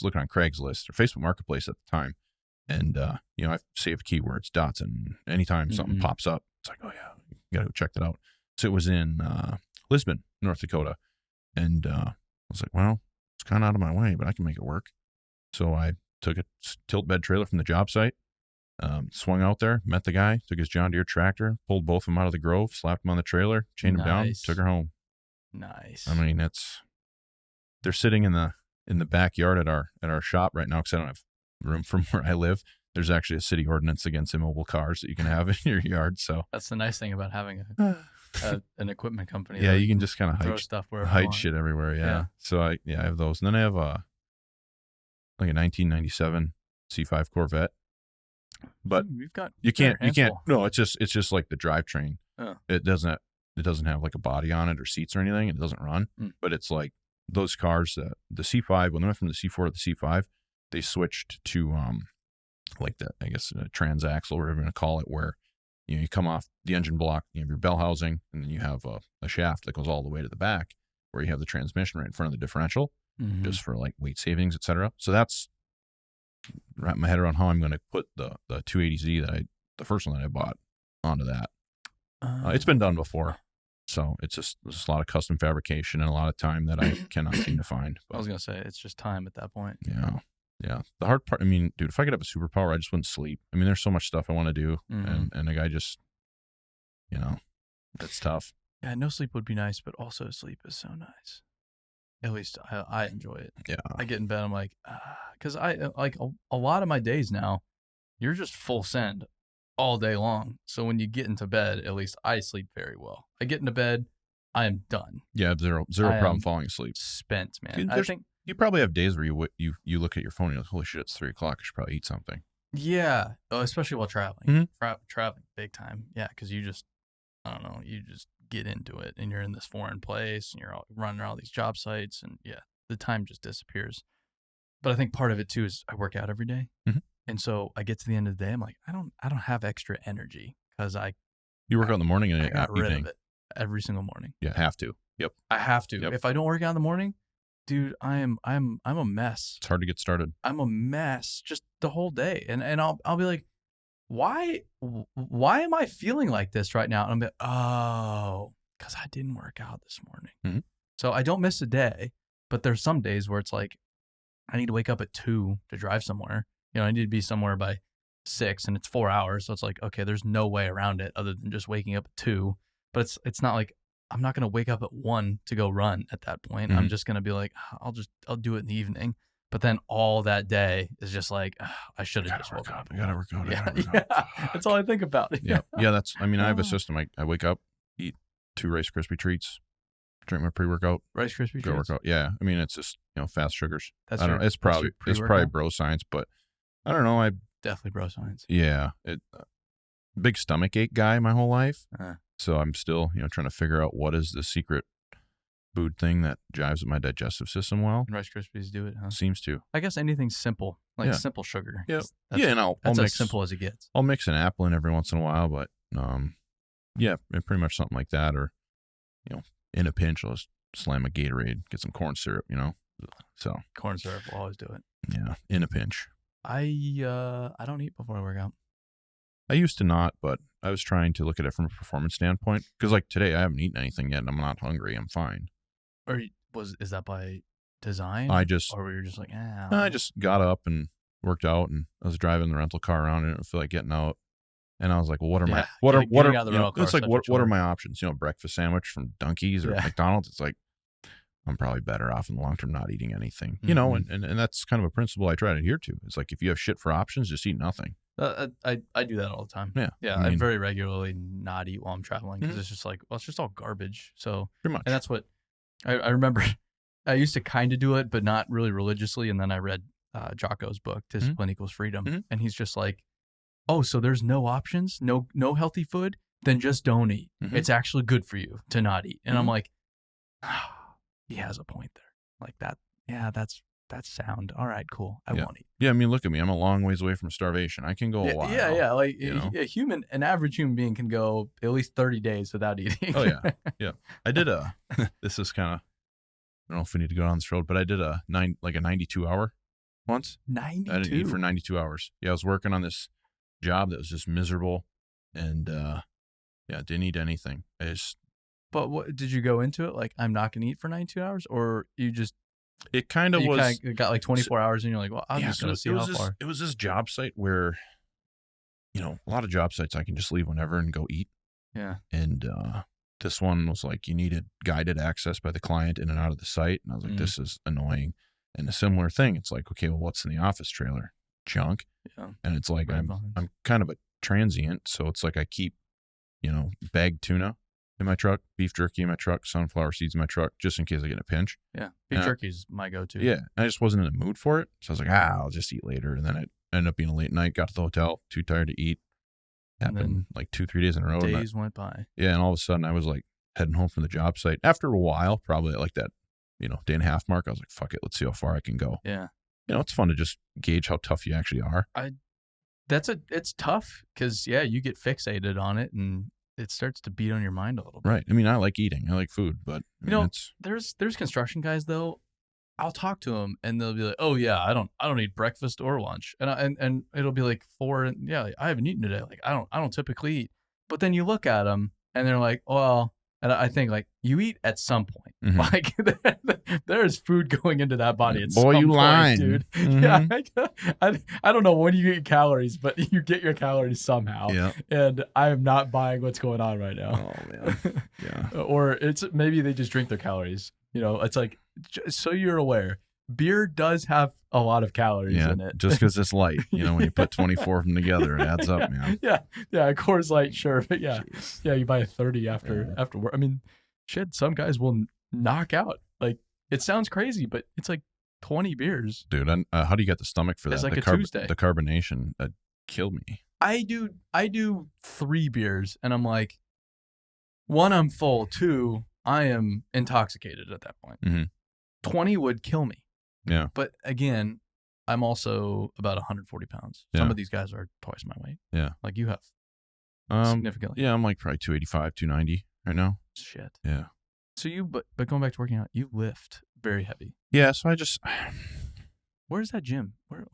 looking on Craigslist or Facebook Marketplace at the time. And, you know, I saved keywords, Datsun. Anytime something pops up, it's like, oh yeah, you got to go check that out. So it was in Lisbon, North Dakota. And I was like, well, it's kind of out of my way, but I can make it work. So I took a tilt bed trailer from the job site, swung out there, met the guy, took his John Deere tractor, pulled both of them out of the Grove, slapped them on the trailer, chained them down, took her home. Nice. I mean, they're sitting in the backyard at our shop right now because I don't have room from where I live. There's actually a city ordinance against immobile cars that you can have in your yard. So that's the nice thing about having an equipment company. Yeah, you can just kind of hide shit everywhere. Yeah. Yeah. So I have those, and then I have like a 1997 C5 Corvette. But you can't. No, it's just like the drivetrain. Oh. It doesn't have like a body on it or seats or anything. It doesn't run. But it's like those cars, the C5, when they went from the C4 to the C5, they switched to like the, I guess, a transaxle, whatever you're going to call it, where, you know, you come off the engine block, you have your bell housing, and then you have a shaft that goes all the way to the back where you have the transmission right in front of the differential, just for like weight savings, etc. So that's wrap my head around how I'm going to put the 280Z the first one that I bought onto that. It's been done before. So it's just a lot of custom fabrication and a lot of time that I cannot seem to find. But, I was going to say, it's just time at that point. Yeah. Yeah. The hard part, I mean, dude, if I could have a superpower, I just wouldn't sleep. I mean, there's so much stuff I want to do. And the guy just, you know, it's tough. Yeah, no sleep would be nice, but also sleep is so nice. At least I enjoy it. Yeah. I get in bed, I'm like, because I like a lot of my days now, you're just full send all day long. So when you get into bed, at least I sleep very well. I get into bed, I am done. Yeah, zero problem falling asleep. Spent, man. Dude, I think you probably have days where you look at your phone and you're like, holy shit, it's 3:00. I should probably eat something. Yeah, especially while traveling. Traveling big time. Yeah, because you just, I don't know, you just get into it, and you're in this foreign place, and you're running all these job sites, and the time just disappears. But I think part of it too is I work out every day. And so I get to the end of the day, I'm like, I don't have extra energy because you work out in the morning and I got rid evening. of it every single morning. Yeah, have to. Yep. I have to. Yep. If I don't work out in the morning, dude, I'm a mess. It's hard to get started. I'm a mess just the whole day. And I'll be like, why am I feeling like this right now? And I'm like, oh, because I didn't work out this morning. So I don't miss a day, but there's some days where it's like, I need to wake up at 2 to drive somewhere. I need to be somewhere by 6, and it's 4 hours. So it's like, okay, there's no way around it other than just waking up at 2. But it's not like I'm not going to wake up at 1 to go run at that point. I'm just going to be like, I'll do it in the evening. But then all that day is just like, I should have just woken up. I gotta work out. Yeah. That's all I think about. Yeah. I have a system. I wake up, eat 2 Rice Krispie treats, drink my pre-workout, Rice Krispie treats. Go work out. Yeah. It's just, fast sugars. I don't know. It's probably bro science, but I don't know. Definitely bro science. Yeah. Big stomach ache guy my whole life. So I'm still, trying to figure out what is the secret food thing that jives with my digestive system well. And Rice Krispies do it, huh? Seems to. I guess anything simple, like simple sugar. Yeah. And I'll mix, as simple as it gets. I'll mix an apple in every once in a while, but pretty much something like that. Or, in a pinch, I'll just slam a Gatorade, get some corn syrup, So corn syrup will always do it. Yeah, in a pinch. I don't eat before I work out. I used to not, but I was trying to look at it from a performance standpoint. Because like today, I haven't eaten anything yet, and I'm not hungry. I'm fine. Or is that by design? Or were you just like, I just got up and worked out, and I was driving the rental car around, and I didn't feel like getting out. And I was like, well, what are my options? Breakfast sandwich from Dunkies or McDonald's. It's like, I'm probably better off in the long term not eating anything, and that's kind of a principle I try to adhere to. It's like, if you have shit for options, just eat nothing. I do that all the time. Yeah. I very regularly not eat while I'm traveling because it's just like, well, it's just all garbage. So pretty much. And that's what I remember. I used to kind of do it, but not really religiously. And then I read Jocko's book, Discipline Equals Freedom. And he's just like, oh, so there's no options, no healthy food? Then just don't eat. It's actually good for you to not eat. And I'm like, he has a point there. Like that. Yeah, that's sound. All right, cool. I won't eat. Yeah, look at me. I'm a long ways away from starvation. I can go a while. Yeah. Like an average human being can go at least 30 days without eating. Oh yeah. I did this is kind of, I don't know if we need to go down this road, but I did a 92 hour once. 92? I didn't eat for 92 hours. Yeah, I was working on this job that was just miserable, and didn't eat anything. But what did you go into it like, I'm not going to eat for 92 hours, or you just? It kind of was. You got like 24 hours, and you're like, well, I'm just going to see how far. It was this job site where, a lot of job sites I can just leave whenever and go eat. Yeah. And this one was like, you needed guided access by the client in and out of the site, and I was like, this is annoying. And a similar thing, it's like, okay, well, what's in the office trailer? Junk. Yeah. And it's like, I'm kind of a transient, so it's like I keep, bagged tuna in my truck, beef jerky in my truck, sunflower seeds in my truck, just in case I get in a pinch. Yeah, beef jerky's my go-to. Yeah, I just wasn't in the mood for it, so I was like, I'll just eat later. And then it ended up being a late night. Got to the hotel, too tired to eat. Happened like 2-3 days in a row. Days went by. Yeah, and all of a sudden I was like heading home from the job site. After a while, probably at like that, day and a half mark, I was like, fuck it, let's see how far I can go. Yeah. It's fun to just gauge how tough you actually are. It's tough because you get fixated on it and it starts to beat on your mind a little bit. Right. I like eating. I like food, but there's construction guys though. I'll talk to them and they'll be like, "Oh yeah, I don't eat breakfast or lunch," and it'll be like 4. And I haven't eaten today. Like I don't typically eat. But then you look at them and they're like, "Well," and I think like you eat at some point. Like there's food going into that body. At Boy, some you point, lying, dude. Yeah, I don't know when you get calories, but you get your calories somehow. Yeah. And I am not buying what's going on right now. Oh man. Yeah. Or it's maybe they just drink their calories. It's like, so you're aware, beer does have a lot of calories in it. Just because it's light. When you put 24 of them together, it adds up, man. Yeah. Coors Light, sure, but Jeez. You buy a 30 after work. Shit, some guys will knock out. Like, it sounds crazy, but it's like 20 beers. Dude, how do you get the stomach for that? It's like a Tuesday. The carbonation killed me. I do 3 beers, and I'm like, 1, I'm full. 2, I am intoxicated at that point. Mm-hmm. 20 would kill me. Yeah. But again, I'm also about 140 pounds. Yeah. Some of these guys are twice my weight. Yeah. Like you have. Significantly. Yeah, I'm like probably 285, 290 right now. Shit. Yeah. So but going back to working out, you lift very heavy. Yeah, so I just... Where's that gym? Where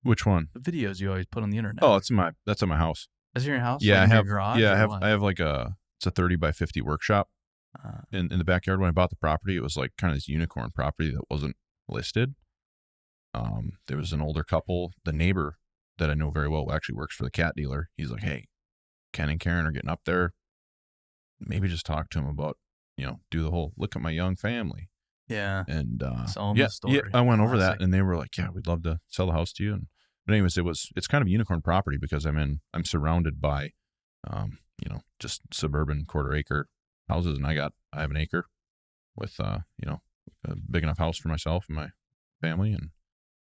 Which one? the videos you always put on the internet? Oh, that's at my house. Is it your house? Yeah, like I have. your garage, I have like it's a 30 by 50 workshop in the backyard. When I bought the property, it was like kind of this unicorn property that wasn't listed. There was an older couple. The neighbor that I know very well actually works for the cat dealer. He's like, "Hey, Ken and Karen are getting up there. Maybe just talk to them about, do the whole look at my young family." Yeah. And the story. Yeah, I went over that, and they were like, "Yeah, we'd love to sell the house to you." But anyways, it's kind of unicorn property because I'm surrounded by, just suburban quarter acre houses, and I have an acre with, a big enough house for myself and my family, and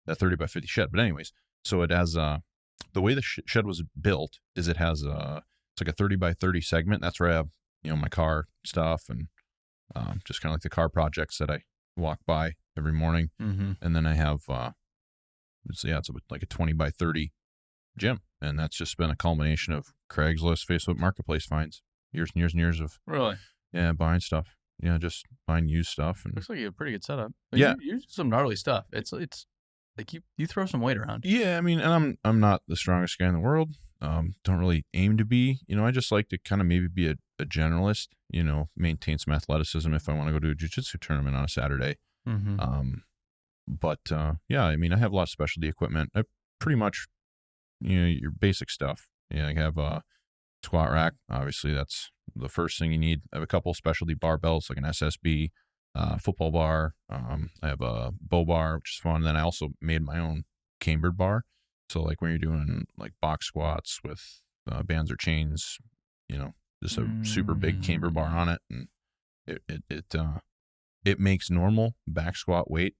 that 30 by 50 shed. But anyways, so it has, the way the shed was built is it's like a 30 by 30 segment. That's where I have, my car stuff and, just kind of like the car projects that I walk by every morning. Mm-hmm. And then I have, it's like a 20 by 30 gym. And that's just been a culmination of Craigslist, Facebook Marketplace finds, years and years and years of buying stuff. Yeah, just buying used stuff. And looks like you have a pretty good setup. Yeah, you do some gnarly stuff. It's like you throw some weight around. Yeah, I mean, and I'm not the strongest guy in the world. Don't really aim to be. I just like to kind of maybe be a generalist. Maintain some athleticism if I want to go to a jiu-jitsu tournament on a Saturday. Mm-hmm. But yeah, I mean, I have a lot of specialty equipment. I pretty much, your basic stuff. Yeah, I have a squat rack. Obviously, that's the first thing you need. I have a couple specialty barbells, like an SSB, football bar. I have a bow bar, which is fun. And then I also made my own cambered bar. So like when you're doing like box squats with bands or chains, just a super big camber bar on it, and it makes normal back squat weight,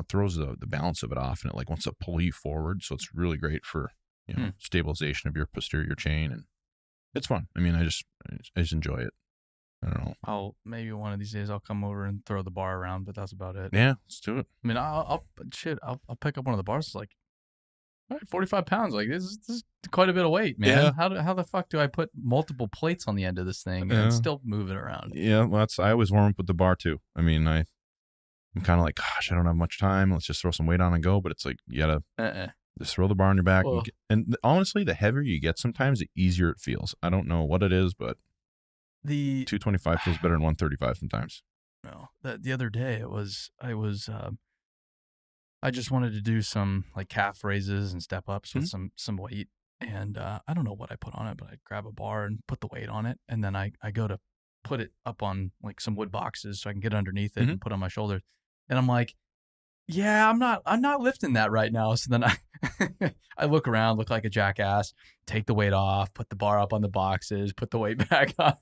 throws the balance of it off, and it like wants to pull you forward. So it's really great for stabilization of your posterior chain, and it's fun. I mean, I just enjoy it. I don't know. Maybe one of these days I'll come over and throw the bar around, but that's about it. Yeah, let's do it. I mean, I'll pick up one of the bars. It's like, all right, 45 pounds. Like this is quite a bit of weight, man. Yeah. How the fuck do I put multiple plates on the end of this thing and still move it around? Yeah, well, I always warm up with the bar too. I mean, I'm kind of like, gosh, I don't have much time. Let's just throw some weight on and go. But it's like, you gotta just throw the bar on your back. And honestly, the heavier you get sometimes, the easier it feels. I don't know what it is, but the 225 feels better than 135 sometimes. No, the other day I just wanted to do some like calf raises and step ups with some weight. And I don't know what I put on it, but I grab a bar and put the weight on it. And then I go to put it up on like some wood boxes so I can get underneath it and put it on my shoulders. And I'm like, yeah, I'm not lifting that right now. So then I look around, look like a jackass, take the weight off, put the bar up on the boxes, put the weight back on.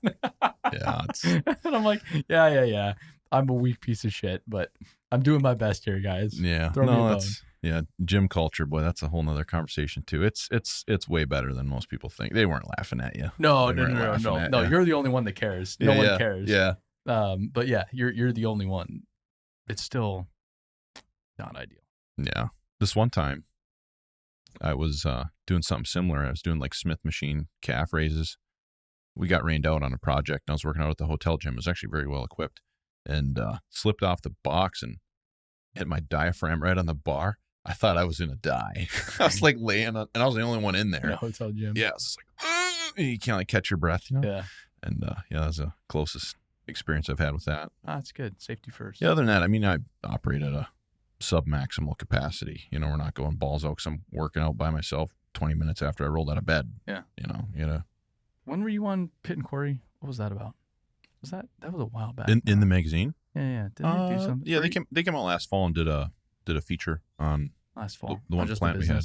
Yeah. And I'm like, yeah. I'm a weak piece of shit, but I'm doing my best here, guys. Yeah. Throw me a bone. Gym culture, boy, that's a whole nother conversation too. It's way better than most people think. They weren't laughing at you. No. You're the only one that cares. No one cares. Yeah. But yeah, you're the only one. It's still not ideal. Yeah. This one time I was doing something similar. I was doing like Smith machine calf raises. We got rained out on a project, and I was working out at the hotel gym. It was actually very well equipped, and slipped off the box and hit my diaphragm right on the bar. I thought I was going to die. I was like laying on, and I was the only one in there. In a hotel gym. Yeah. It's like, you can't like catch your breath, Yeah. And that was the closest experience I've had with that. That's good. Safety first. Yeah. Other than that, I mean, I operate at a sub-maximal capacity. We're not going balls out because I'm working out by myself 20 minutes after I rolled out of bed. Yeah. You gotta. When were you on Pit Quarry? What was that about? That was a while back. In the magazine? Yeah. Didn't they do something? Yeah, they came out last fall and did a feature on last fall. The one plant we had.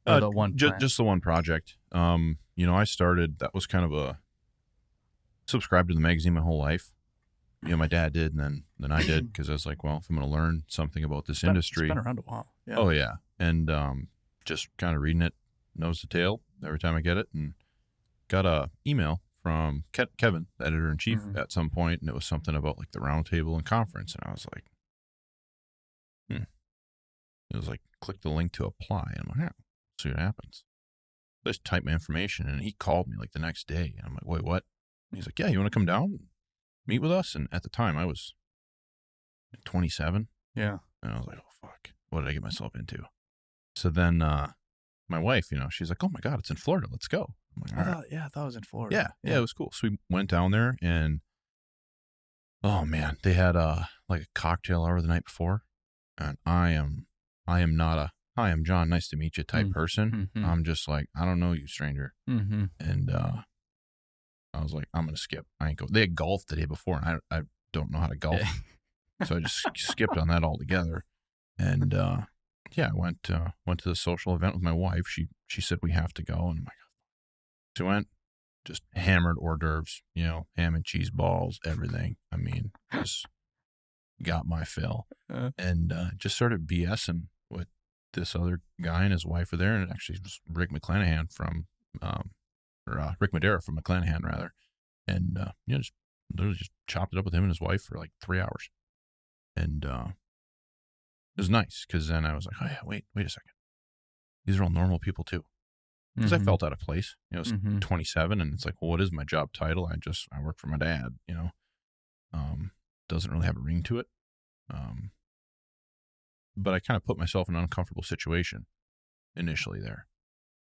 The one plant. Just the one project. I started, that was kind of a subscribed to the magazine my whole life. My dad did, and then I did, because I was like, well, if I'm going to learn something about this industry. It's been around a while. Yeah. Oh, yeah. And just kind of reading it nose to tail every time I get it, and got a email from Kevin, the editor-in-chief, at some point, and it was something about like the roundtable and conference, and I was like, It was like, click the link to apply. And I'm like, yeah, see what happens. I just typed my information, and he called me like the next day. And I'm like, wait, what? And he's like, yeah, you want to come down and meet with us? And at the time, I was 27. Yeah. And I was like, oh, fuck. What did I get myself into? So then my wife, she's like, oh, my God, it's in Florida. Let's go. I'm like, all right. I thought it was in Florida. Yeah, it was cool. So we went down there, and, oh, man, they had like a cocktail hour the night before. And I am not a, hi, I'm John, nice to meet you type person. Mm-hmm. I'm just like, I don't know you, stranger. Mm-hmm. And I was like, I'm going to skip. I ain't go. They had golf the day before, and I don't know how to golf. So I just skipped on that altogether. And I went to the social event with my wife. She said we have to go. And I'm like, so we went, just hammered hors d'oeuvres, ham and cheese balls, everything. I mean, just got my fill. And just started BSing with this other guy and his wife were there, and it actually was Rick McClanahan from, Rick Madera from McClanahan, rather. And, just literally just chopped it up with him and his wife for like 3 hours. And it was nice, because then I was like, oh yeah, wait a second. These are all normal people too. Because I felt out of place. I was 27, and it's like, well, what is my job title? I work for my dad, doesn't really have a ring to it. But I kind of put myself in an uncomfortable situation initially there.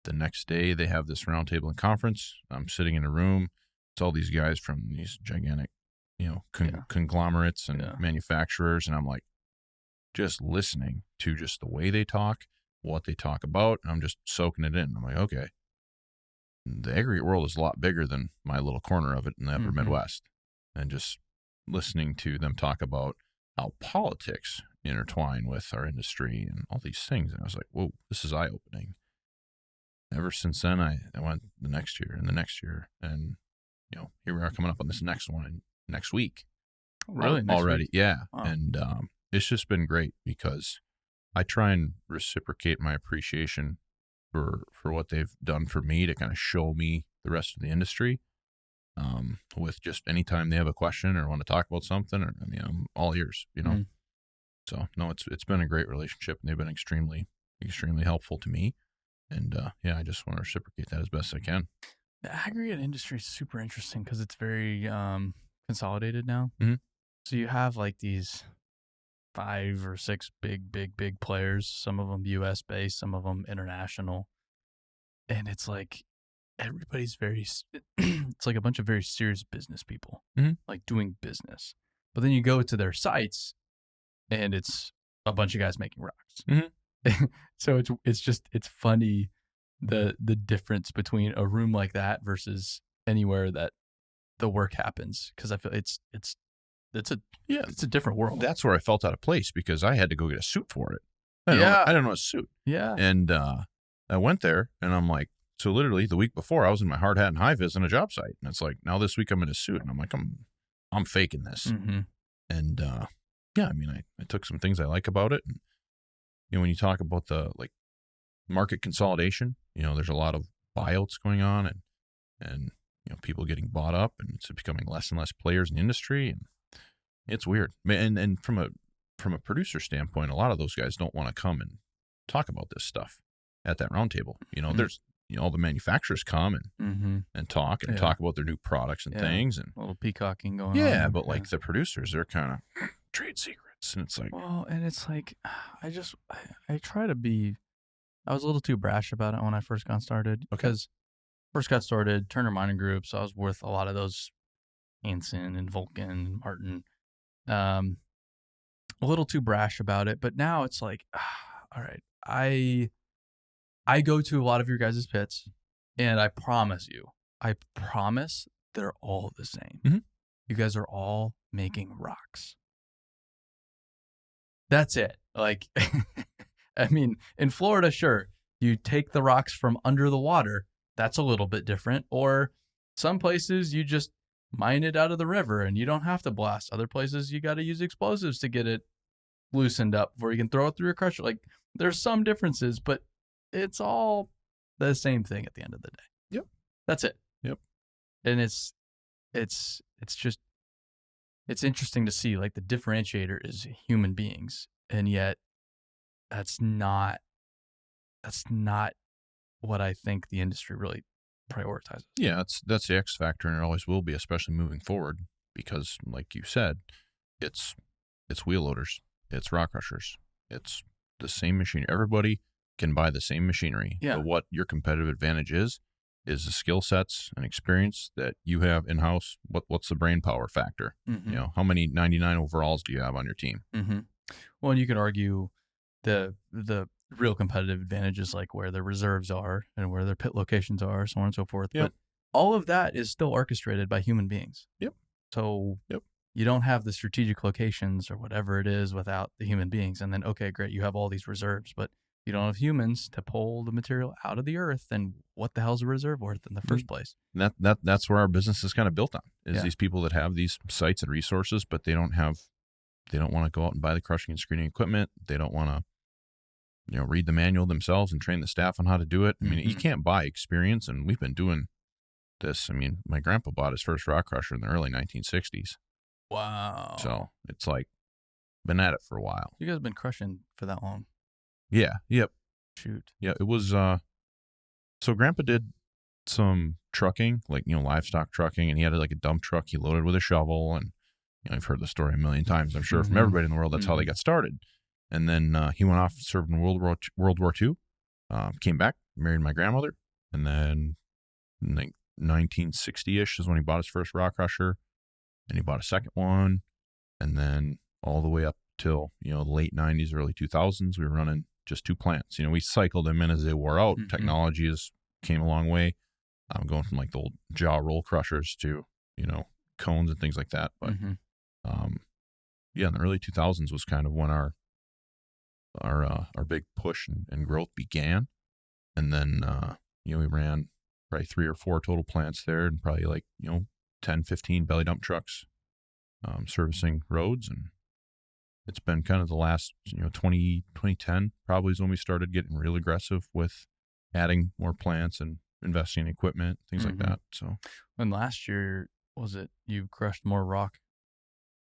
The next day, they have this roundtable and conference. I'm sitting in a room. It's all these guys from these gigantic, conglomerates and manufacturers. And I'm like, just listening to just the way they talk, what they talk about. And I'm just soaking it in. I'm like, okay, the aggregate world is a lot bigger than my little corner of it in the upper Midwest. And just listening to them talk about how politics intertwine with our industry and all these things. And I was like, whoa, this is eye-opening. Ever since then, I went the next year and the next year. And, here we are coming up on this next one next week. Really? Already. Week? Yeah. Wow. And it's just been great, because I try and reciprocate my appreciation for what they've done for me to kind of show me the rest of the industry. With just anytime they have a question or want to talk about something, or I'm all ears, So no, it's been a great relationship, and they've been extremely, extremely helpful to me. And I just want to reciprocate that as best I can. The aggregate industry is super interesting because it's very consolidated now. Mm-hmm. So you have like these 5 or 6 big players. Some of them U.S. based, some of them international, and it's like everybody's it's like a bunch of very serious business people, like doing business. But then you go to their sites, and it's a bunch of guys making rocks. So it's funny the difference between a room like that versus anywhere that the work happens, because I feel it's a different world. That's where I felt out of place, because I had to go get a suit for it. I didn't know a suit. Yeah. And I went there, and I'm like, so literally the week before I was in my hard hat and high vis on a job site, and it's like, now this week I'm in a suit, and I'm like, I'm faking this. And I took some things I like about it, and when you talk about the like market consolidation, there's a lot of buyouts going on, and people getting bought up, and it's becoming less and less players in the industry, and it's weird. And from a producer standpoint, a lot of those guys don't want to come and talk about this stuff at that roundtable. There's all the manufacturers come and talk about their new products and things, and a little peacocking going on. Yeah, but like the producers, they're kind of trade secrets, and it's like, well, and it's like, I try to be. I was a little too brash about it when I first got started, because first got started, Turner Mining Group, so I was worth a lot of those, Anson and Vulcan and Martin. A little too brash about it, but now it's like, all right, I go to a lot of your guys' pits, and I promise they're all the same. You guys are all making rocks. That's it. Like, I mean, in Florida, sure, you take the rocks from under the water. That's a little bit different. Or some places you just mine it out of the river and you don't have to blast. Other places you got to use explosives to get it loosened up before you can throw it through a crusher. Like, there's some differences, but it's all the same thing at the end of the day. Yep. That's it. Yep. And it's just, it's interesting to see, like, the differentiator is human beings, and yet that's not what I think the industry really prioritizes. Yeah, that's the X factor, and it always will be, especially moving forward, because like you said, it's wheel loaders, it's rock crushers, it's the same machine. Everybody can buy the same machinery. Yeah. But what your competitive advantage is the skill sets and experience that you have in house. What's the brain power factor? Mm-hmm. You know, how many 99 overalls do you have on your team? Mm-hmm. Well, and you could argue the real competitive advantage is like where their reserves are and where their pit locations are, so on and so forth. Yep. But all of that is still orchestrated by human beings. Yep. So yep. You don't have the strategic locations or whatever it is without the human beings. And then, okay, great, you have all these reserves, but you don't have humans to pull the material out of the earth. Then what the hell's a reserve worth in the first place? That's where our business is kind of built on, is Yeah. these people that have these sites and resources, but they don't want to go out and buy the crushing and screening equipment. They don't want to, read the manual themselves and train the staff on how to do it. I mean, you can't buy experience, and we've been doing this. I mean, my grandpa bought his first rock crusher in the early 1960s. Wow. So it's like, been at it for a while. You guys have been crushing for that long. Yeah. Yep. Shoot. Yeah. It was, so grandpa did some trucking, like, livestock trucking, and he had like a dump truck he loaded with a shovel. And, I've heard the story a million times, I'm sure, from everybody in the world. That's how they got started. And then he went off, served in World War II, came back, married my grandmother. And then like 1960-ish is when he bought his first rock crusher. And he bought a second one. And then all the way up till, the late 90s, early 2000s, we were running just 2 plants. We cycled them in as they wore out. Technology came a long way. Going from like the old jaw roll crushers to, cones and things like that. But yeah, in the early 2000s was kind of when our big push and growth began. And then, we ran probably 3 or 4 total plants there, and probably like, 10, 15 belly dump trucks, servicing roads. And it's been kind of the last, 2010 probably is when we started getting real aggressive with adding more plants and investing in equipment, things like that. So, and last year, was it you crushed more rock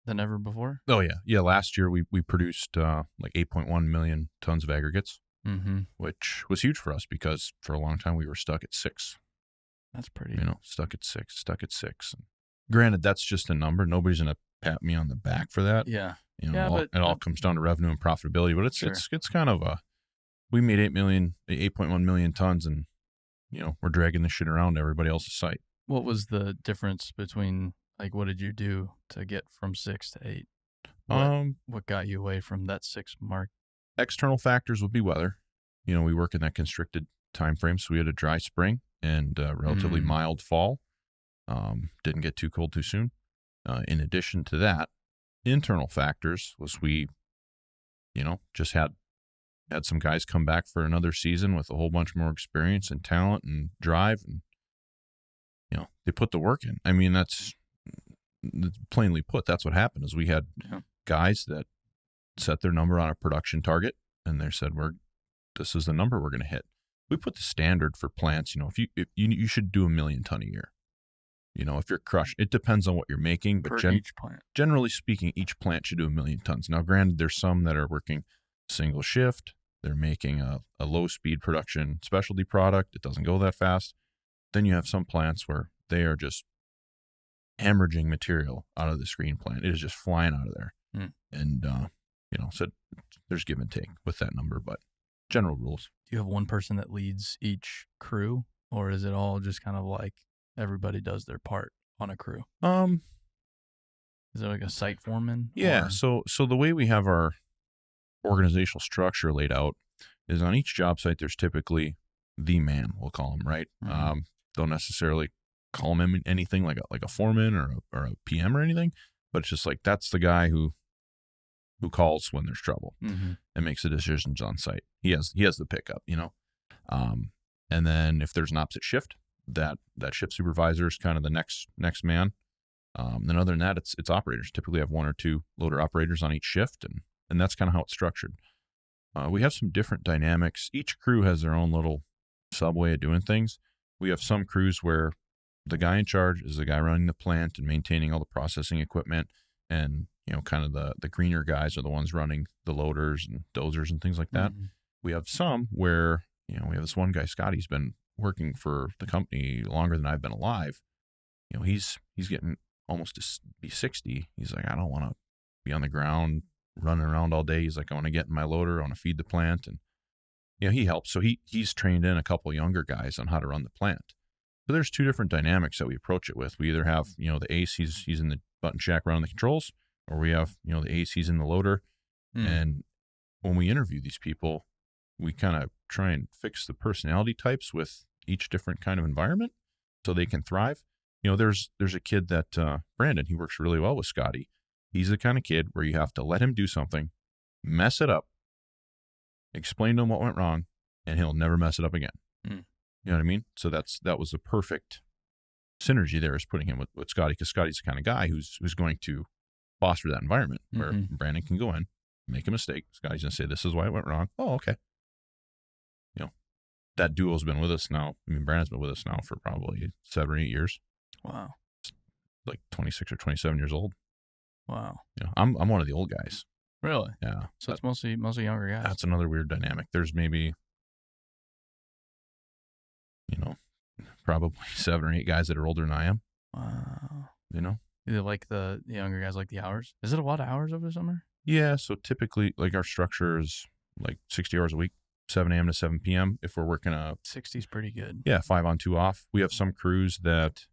than ever before? Oh yeah. Yeah. Last year we produced, like 8.1 million tons of aggregates, which was huge for us because for a long time we were stuck at 6. That's pretty, stuck at six. And granted, that's just a number. Nobody's going to pat me on the back for that. Yeah. It all comes down to revenue and profitability, but it's kind of we made 8.1 million tons, and, we're dragging this shit around to everybody else's site. What was the difference between, like, what did you do to get from 6 to 8? What got you away from that 6 mark? External factors would be weather. We work in that constricted time frame, so we had a dry spring and a relatively mild fall. Didn't get too cold too soon. In addition to that, internal factors was we, just had some guys come back for another season with a whole bunch more experience and talent and drive, and they put the work in. I mean, that's plainly put. That's what happened. Is we had guys that set their number on a production target, and they said, this is the number we're going to hit. We put the standard for plants. If you should do 1 million ton a year. If you're crushed, it depends on what you're making, but each plant. Generally speaking, each plant should do 1 million tons. Now, granted, there's some that are working single shift. They're making a low speed production specialty product. It doesn't go that fast. Then you have some plants where they are just hemorrhaging material out of the screen plant. It is just flying out of there. And, so there's give and take with that number, but general rules. Do you have one person that leads each crew, or is it all just kind of like everybody does their part on a crew? Is there like a site foreman? Yeah. So the way we have our organizational structure laid out is on each job site, there's typically the man, we'll call him, right? Don't necessarily call him anything like a foreman or a PM or anything, but it's just like, that's the guy who calls when there's trouble and makes the decisions on site. He has the pickup, and then if there's an opposite shift, that shift supervisor is kind of the next man. Then other than that, it's operators. Typically have 1 or 2 loader operators on each shift, and that's kind of how it's structured. We have some different dynamics. Each crew has their own little subway of doing things. We have some crews where the guy in charge is the guy running the plant and maintaining all the processing equipment, and kind of the greener guys are the ones running the loaders and dozers and things like that. Mm-hmm. We have some where we have this one guy, Scott. He's been working for the company longer than I've been alive. He's getting almost to be 60. He's like, I don't want to be on the ground running around all day. He's like, I want to get in my loader, I want to feed the plant, and he helps. So he's trained in a couple younger guys on how to run the plant. So there's two different dynamics that we approach it with. We either have the ace, he's in the button shack running the controls, or we have the ace, he's in the loader. And when we interview these people, we kind of try and fix the personality types with each different kind of environment so they can thrive. There's a kid that Brandon, he works really well with Scotty. He's the kind of kid where you have to let him do something, mess it up, explain to him what went wrong, and he'll never mess it up again. You know what I mean? So that was the perfect synergy there, is putting him with Scotty, because Scotty's the kind of guy who's going to foster that environment where Brandon can go in, make a mistake. Scotty's going to say, this is why it went wrong. Oh, okay. That duo's been with us now. Brandon's been with us now for probably 7 or 8 years. Wow. Like 26 or 27 years old. Wow. I'm one of the old guys. Really? Yeah. So it's mostly younger guys. That's another weird dynamic. There's maybe, probably 7 or 8 guys that are older than I am. Wow. Either like the younger guys like the hours. Is it a lot of hours over the summer? Yeah. So typically, like, our structure is like 60 hours a week, 7 a.m. to 7 p.m. If we're working 60's pretty good. Yeah, 5 on 2 off. We have some crews that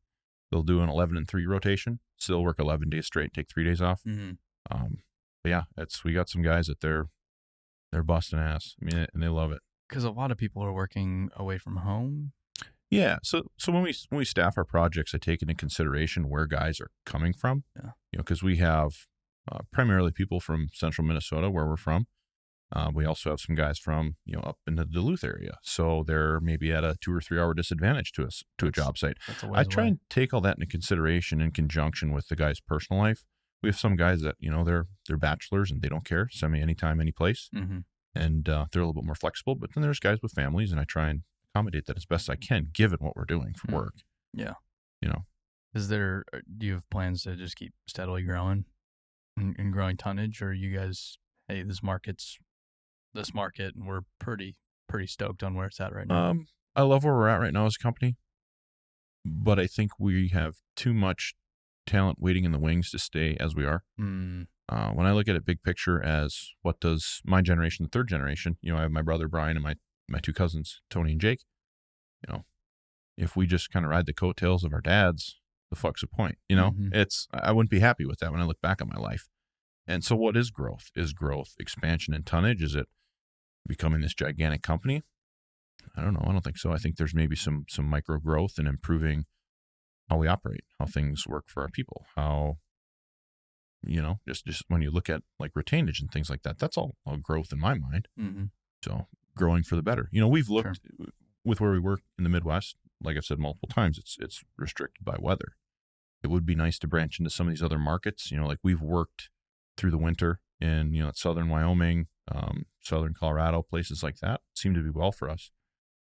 they'll do an 11 and 3 rotation. So they'll work 11 days straight, take 3 days off. But yeah, we got some guys that they're busting ass. And they love it. Because a lot of people are working away from home. Yeah. So when we staff our projects, I take into consideration where guys are coming from. Yeah. Because we have primarily people from central Minnesota, where we're from. We also have some guys from, up in the Duluth area. So they're maybe at a 2 or 3 hour disadvantage to a job site. I try and take all that into consideration in conjunction with the guy's personal life. We have some guys that, they're bachelors and they don't care. Send me anytime, any place. And they're a little bit more flexible. But then there's guys with families, and I try and accommodate that as best I can, given what we're doing for work. Yeah. Do you have plans to just keep steadily growing and growing tonnage, or you guys, hey, this market, and we're pretty stoked on where it's at right now? I love where we're at right now as a company, but I think we have too much talent waiting in the wings to stay as we are. When I look at it big picture as what does my generation, the third generation, I have my brother Brian and my 2 cousins, Tony and Jake, if we just kind of ride the coattails of our dads, the fuck's the point? I wouldn't be happy with that when I look back on my life. And so what is growth? Is growth expansion and tonnage? Is it becoming this gigantic company? I don't know. I don't think so. I think there's maybe some micro growth and improving how we operate, how things work for our people, how, just when you look at like retainage and things like that, that's all growth in my mind. So growing for the better. We've looked with where we work in the Midwest, like I've said multiple times, it's restricted by weather. It would be nice to branch into some of these other markets. Like we've worked through the winter in, southern Wyoming, southern Colorado, places like that seem to be well for us.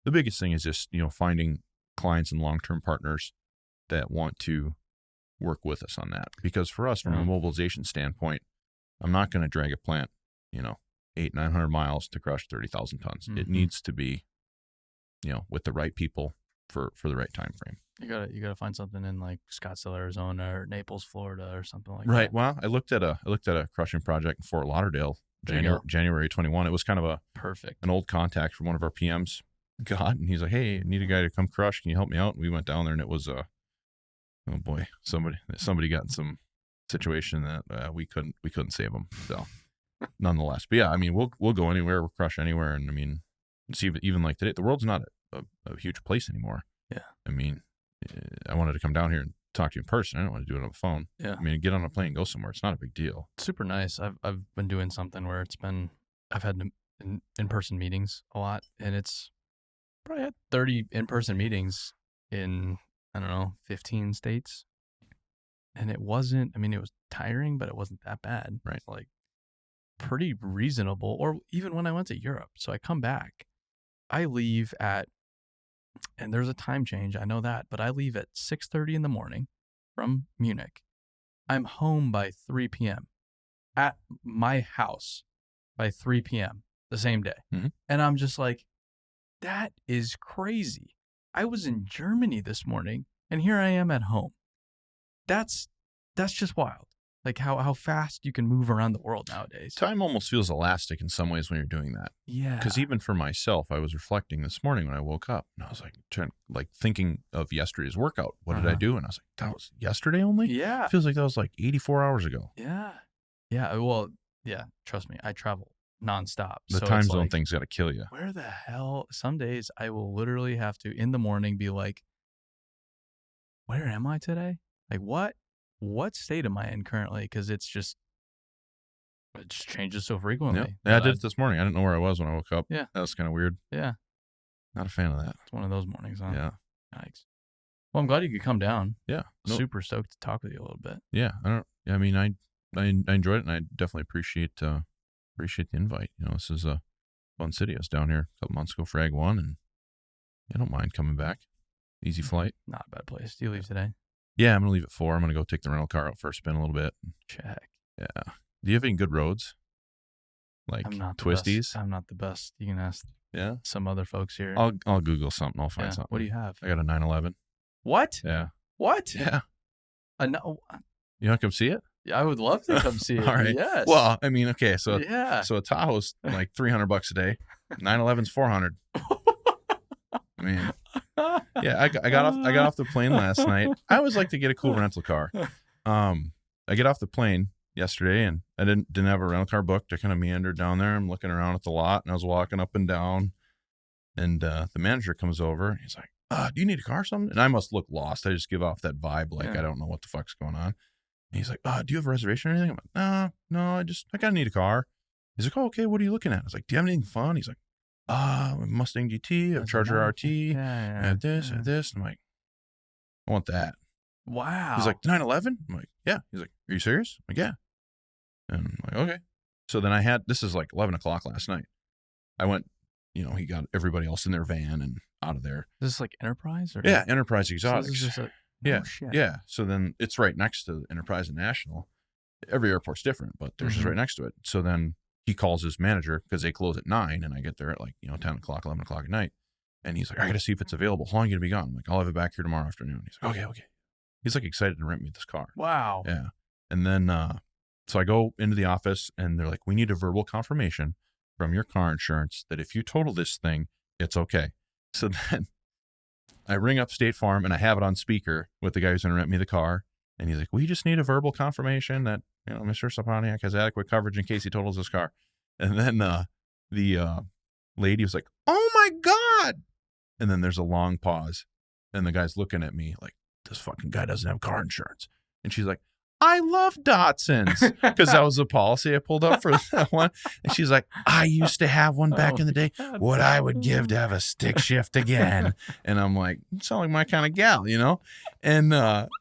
The biggest thing is just, finding clients and long-term partners that want to work with us on that. Because for us, from a mobilization standpoint, I'm not going to drag a plant, 800-900 miles to crush 30,000 tons. It needs to be, with the right people for the right time frame. You gotta find something in like Scottsdale, Arizona, or Naples, Florida, or something like that. Right. Well, I looked at a crushing project in Fort Lauderdale, January 21. It was kind of an old contact from one of our PMs got, and he's like, "Hey, I need a guy to come crush. Can you help me out?" And we went down there, and it was oh boy, somebody got in some situation that we couldn't save them. So, nonetheless, but yeah, we'll go anywhere, we'll crush anywhere, and it's even like today, the world's not a huge place anymore. Yeah. I wanted to come down here and talk to you in person. I don't want to do it on the phone. Yeah. Get on a plane and go somewhere. It's not a big deal. Super nice. I've been doing something where I've had in-person meetings a lot, and it's probably had 30 in-person meetings in, 15 states. And it wasn't, it was tiring, but it wasn't that bad. Right. It's like pretty reasonable. Or even when I went to Europe. So I come back, I leave at and there's a time change. I know that, but I leave at 6:30 in the morning from Munich. I'm home by 3 p.m. at my house by 3 p.m. the same day. Mm-hmm. And I'm just like, that is crazy. I was in Germany this morning, and here I am at home. That's just wild. Like how fast you can move around the world nowadays. Time almost feels elastic in some ways when you're doing that. Yeah. Because even for myself, I was reflecting this morning when I woke up, and I was like thinking of yesterday's workout. What did I do? And I was like, that was yesterday only? Yeah. It feels like that was like 84 hours ago. Yeah. Yeah. Well, yeah. Trust me, I travel nonstop. The time zone thing's got to kill you. Where the hell? Some days I will literally have to, in the morning, be like, where am I today? Like, what state am I in currently? Because it just changes so frequently. Yeah, I did it this morning. I didn't know where I was when I woke up. Yeah. That was kind of weird. Yeah. Not a fan of that. It's one of those mornings, huh? Yeah. Yikes. Well, I'm glad you could come down. Yeah. Super stoked to talk with you a little bit. Yeah. I enjoyed it, and I definitely appreciate the invite. This is a fun city. I was down here a couple months ago for Ag 1, and I don't mind coming back. Easy flight. Not a bad place. Do you leave today? Yeah, I'm going to leave at 4. I'm going to go take the rental car out for a spin a little bit. Check. Yeah. Do you have any good roads? Like twisties? I'm not the best. You can ask some other folks here. I'll Google something. I'll find something. What do you have? I got a 911. What? Yeah. What? Yeah. No. You want to come see it? Yeah, I would love to come see it. All right. Yes. Well, I mean, okay, so a Tahoe's like $300 a day. 911's $400. I mean, yeah, I got off the plane last night. I always like to get a cool rental car. I get off the plane yesterday, and I didn't have a rental car booked. I kind of meandered down there. I'm looking around at the lot, and I was walking up and down, and the manager comes over, and he's like, do you need a car or something? And I must look lost. I just give off that vibe like I don't know what the fuck's going on. And he's like, do you have a reservation or anything? I'm like, no, I gotta need a car. He's like, oh, okay, what are you looking at? I was like, do you have anything fun? He's like, Mustang GT, I have a Charger RT, I have this, and this. I'm like, I want that. Wow. He's like, 911? I'm like, yeah. He's like, are you serious? I'm like, yeah. And I'm like, okay. So then this is like 11 o'clock last night. I went, he got everybody else in their van and out of there. Is this like Enterprise? Or? Yeah, Enterprise Exotics. So this is shit. Yeah. So then it's right next to Enterprise and National. Every airport's different, but theirs is right next to it. So then he calls his manager because they close at 9, and I get there at 10 o'clock, 11 o'clock at night. And he's like, I got to see if it's available. How long are you going to be gone? I'm like, I'll have it back here tomorrow afternoon. He's like, okay. He's like excited to rent me this car. Wow. Yeah. And then, so I go into the office, and they're like, we need a verbal confirmation from your car insurance that if you total this thing, it's okay. So then I ring up State Farm, and I have it on speaker with the guy who's going to rent me the car. And he's like, we just need a verbal confirmation that, Mr. Scepaniak has adequate coverage in case he totals his car. And then the lady was like, oh my God. And then there's a long pause. And the guy's looking at me like, this fucking guy doesn't have car insurance. And she's like, I love Datsuns, because that was the policy I pulled up for that one. And she's like, I used to have one back in the day. What I would give to have a stick shift again. And I'm like, you sound like my kind of gal, And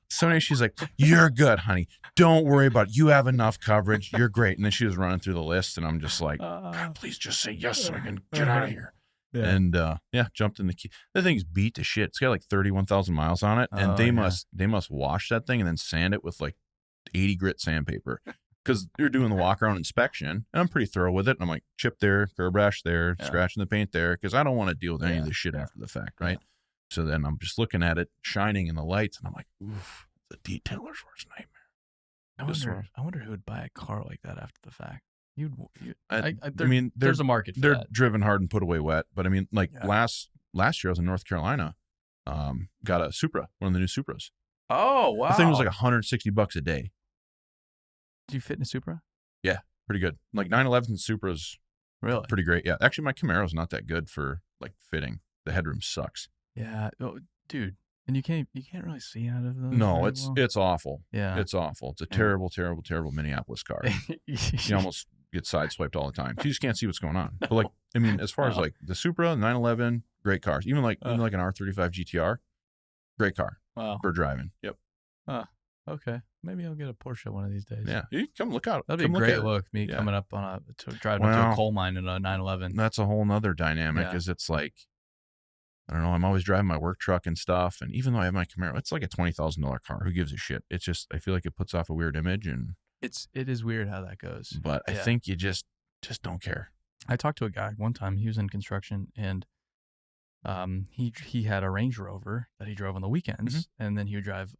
so she's like, you're good, honey. Don't worry about it. You have enough coverage. You're great. And then she was running through the list, and I'm just like, God, please just say yes so I can get out of here. Yeah. And jumped in the key. The thing's beat to shit. It's got like 31,000 miles on it, and they must wash that thing and then sand it with like 80 grit sandpaper, because you're doing the walk around inspection, and I'm pretty thorough with it. And I'm like, chip there, curb rash there, scratching the paint there, because I don't want to deal with any of this shit after the fact, right? So then I'm just looking at it shining in the lights, and I'm like, oof, the detailer's worst nightmare. I wonder who would buy a car like that after the fact. There's a market for they're that. Driven hard and put away wet. But I mean, last year I was in North Carolina, got a Supra, one of the new Supras. Oh, wow. The thing was like $160 a day. Did you fit in a Supra? Yeah, pretty good. Like 911s and Supras, really pretty great. Yeah, actually, my Camaro's not that good for like fitting. The headroom sucks. Yeah, dude, and you can't really see out of those. No, it's awful. Yeah, it's awful. It's a terrible Minneapolis car. You almost get sideswiped all the time. You just can't see what's going on. But like, I mean, as far as like the Supra, 911, great cars. Even like an R35 GTR, great car. Wow, for driving. Yep. Okay. Maybe I'll get a Porsche one of these days. Yeah. You come look out. That'd be a great look. Me coming up on driving up to a coal mine in a 911. That's a whole nother dynamic, is it's like, I don't know. I'm always driving my work truck and stuff. And even though I have my Camaro, it's like a $20,000 car. Who gives a shit? It's just, I feel like it puts off a weird image. And it is weird how that goes. But I think you just don't care. I talked to a guy one time. He was in construction, and he had a Range Rover that he drove on the weekends, and then he would drive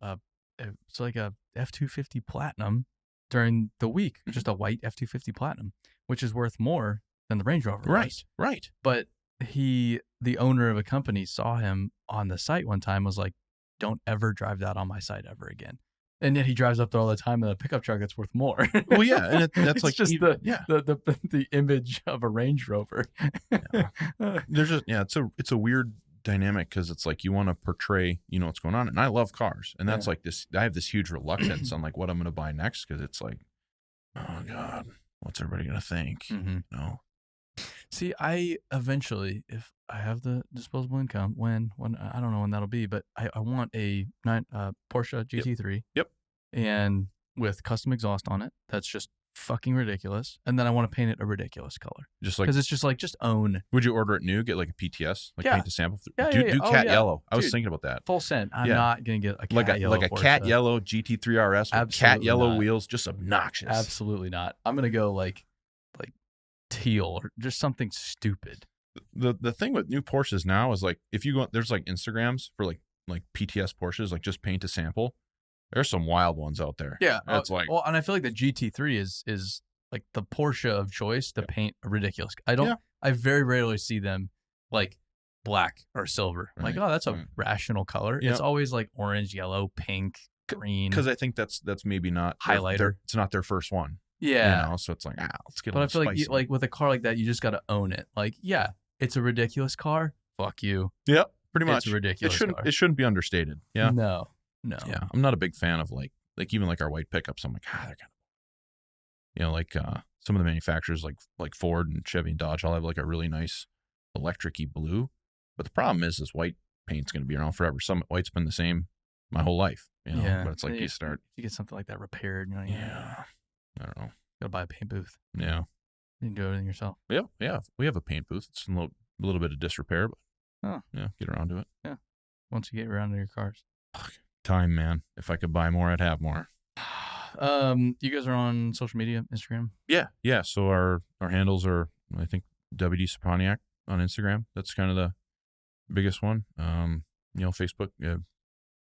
it's like a F-250 Platinum during the week, just a white F-250 Platinum, which is worth more than the Range Rover. Right. But the owner of a company saw him on the site one time, was like, don't ever drive that on my site ever again. And yet he drives up there all the time in a pickup truck that's worth more. Well, yeah, and that's like just the image of a Range Rover. There's just it's a weird dynamic, because it's like you want to portray what's going on, and I love cars, and that's like this. I have this huge reluctance on like what I'm going to buy next, because it's like, oh God, what's everybody going to think? No. See, I eventually, if I have the disposable income, when I don't know when that'll be, but I want a Porsche GT3. Yep. And with custom exhaust on it, that's just fucking ridiculous. And then I want to paint it a ridiculous color. Just like, because it's just like, just own. Would you order it new? Get like a PTS, like paint a sample. Yeah, do cat yellow. I was thinking about that. Full scent. I'm not gonna get a cat yellow. Like a cat yellow GT3 RS with cat yellow wheels, just obnoxious. Absolutely not. I'm gonna go like teal or just something stupid. The thing with new Porsches now is like, if you go, there's like Instagrams for like PTS Porsches, like just paint a sample. There's some wild ones out there. Yeah, it's like, well, and I feel like the GT3 is like the Porsche of choice to paint a ridiculous. I very rarely see them like black or silver. Right. Like, oh, that's a rational color. It's always like orange, yellow, pink, green. Because I think that's maybe not highlighter. It's not their first one. Yeah. So it's like, let's get. But I feel like with a car like that, you just got to own it. Like, yeah, it's a ridiculous car. Fuck you. Yep. Pretty much. It's a ridiculous car. It shouldn't be understated. Yeah. No. Yeah. I'm not a big fan of like even like our white pickups. I'm like, they're kind of, like some of the manufacturers like Ford and Chevy and Dodge all have like a really nice electric-y blue. But the problem is white paint's going to be around forever. Some white's been the same my whole life. Yeah. But it's like you get something like that repaired. Yeah. I don't know. Gotta buy a paint booth. Yeah. You can do everything yourself. Yeah. We have a paint booth. It's a little bit of disrepair, but get around to it. Yeah. Once you get around to your cars. Time, man. If I could buy more, I'd have more. You guys are on social media, Instagram? Yeah. So our handles are, I think, WD Scepaniak on Instagram. That's kind of the biggest one. Facebook,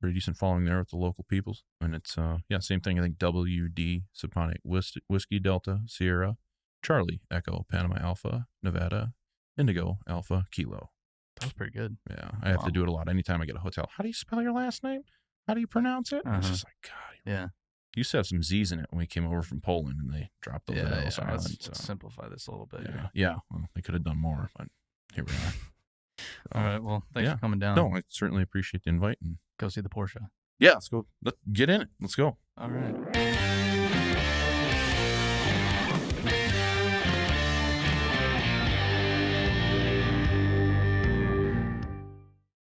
pretty decent following there with the local peoples. And it's, same thing. I think WD Scepaniak, Whiskey Delta, Sierra, Charlie, Echo, Panama Alpha, Nevada, Indigo, Alpha, Kilo. That was pretty good. Yeah. I have to do it a lot. Anytime I get a hotel, how do you spell your last name? How do you pronounce it? It's just like, God. Yeah. You used to have some Z's in it when we came over from Poland, and they dropped those L's. Let's simplify this a little bit. Yeah. Well, they could have done more, but here we are. All right. Well, thanks for coming down. No, I certainly appreciate the invite. And go see the Porsche. Yeah, let's go. Let's get in it. Let's go. All right.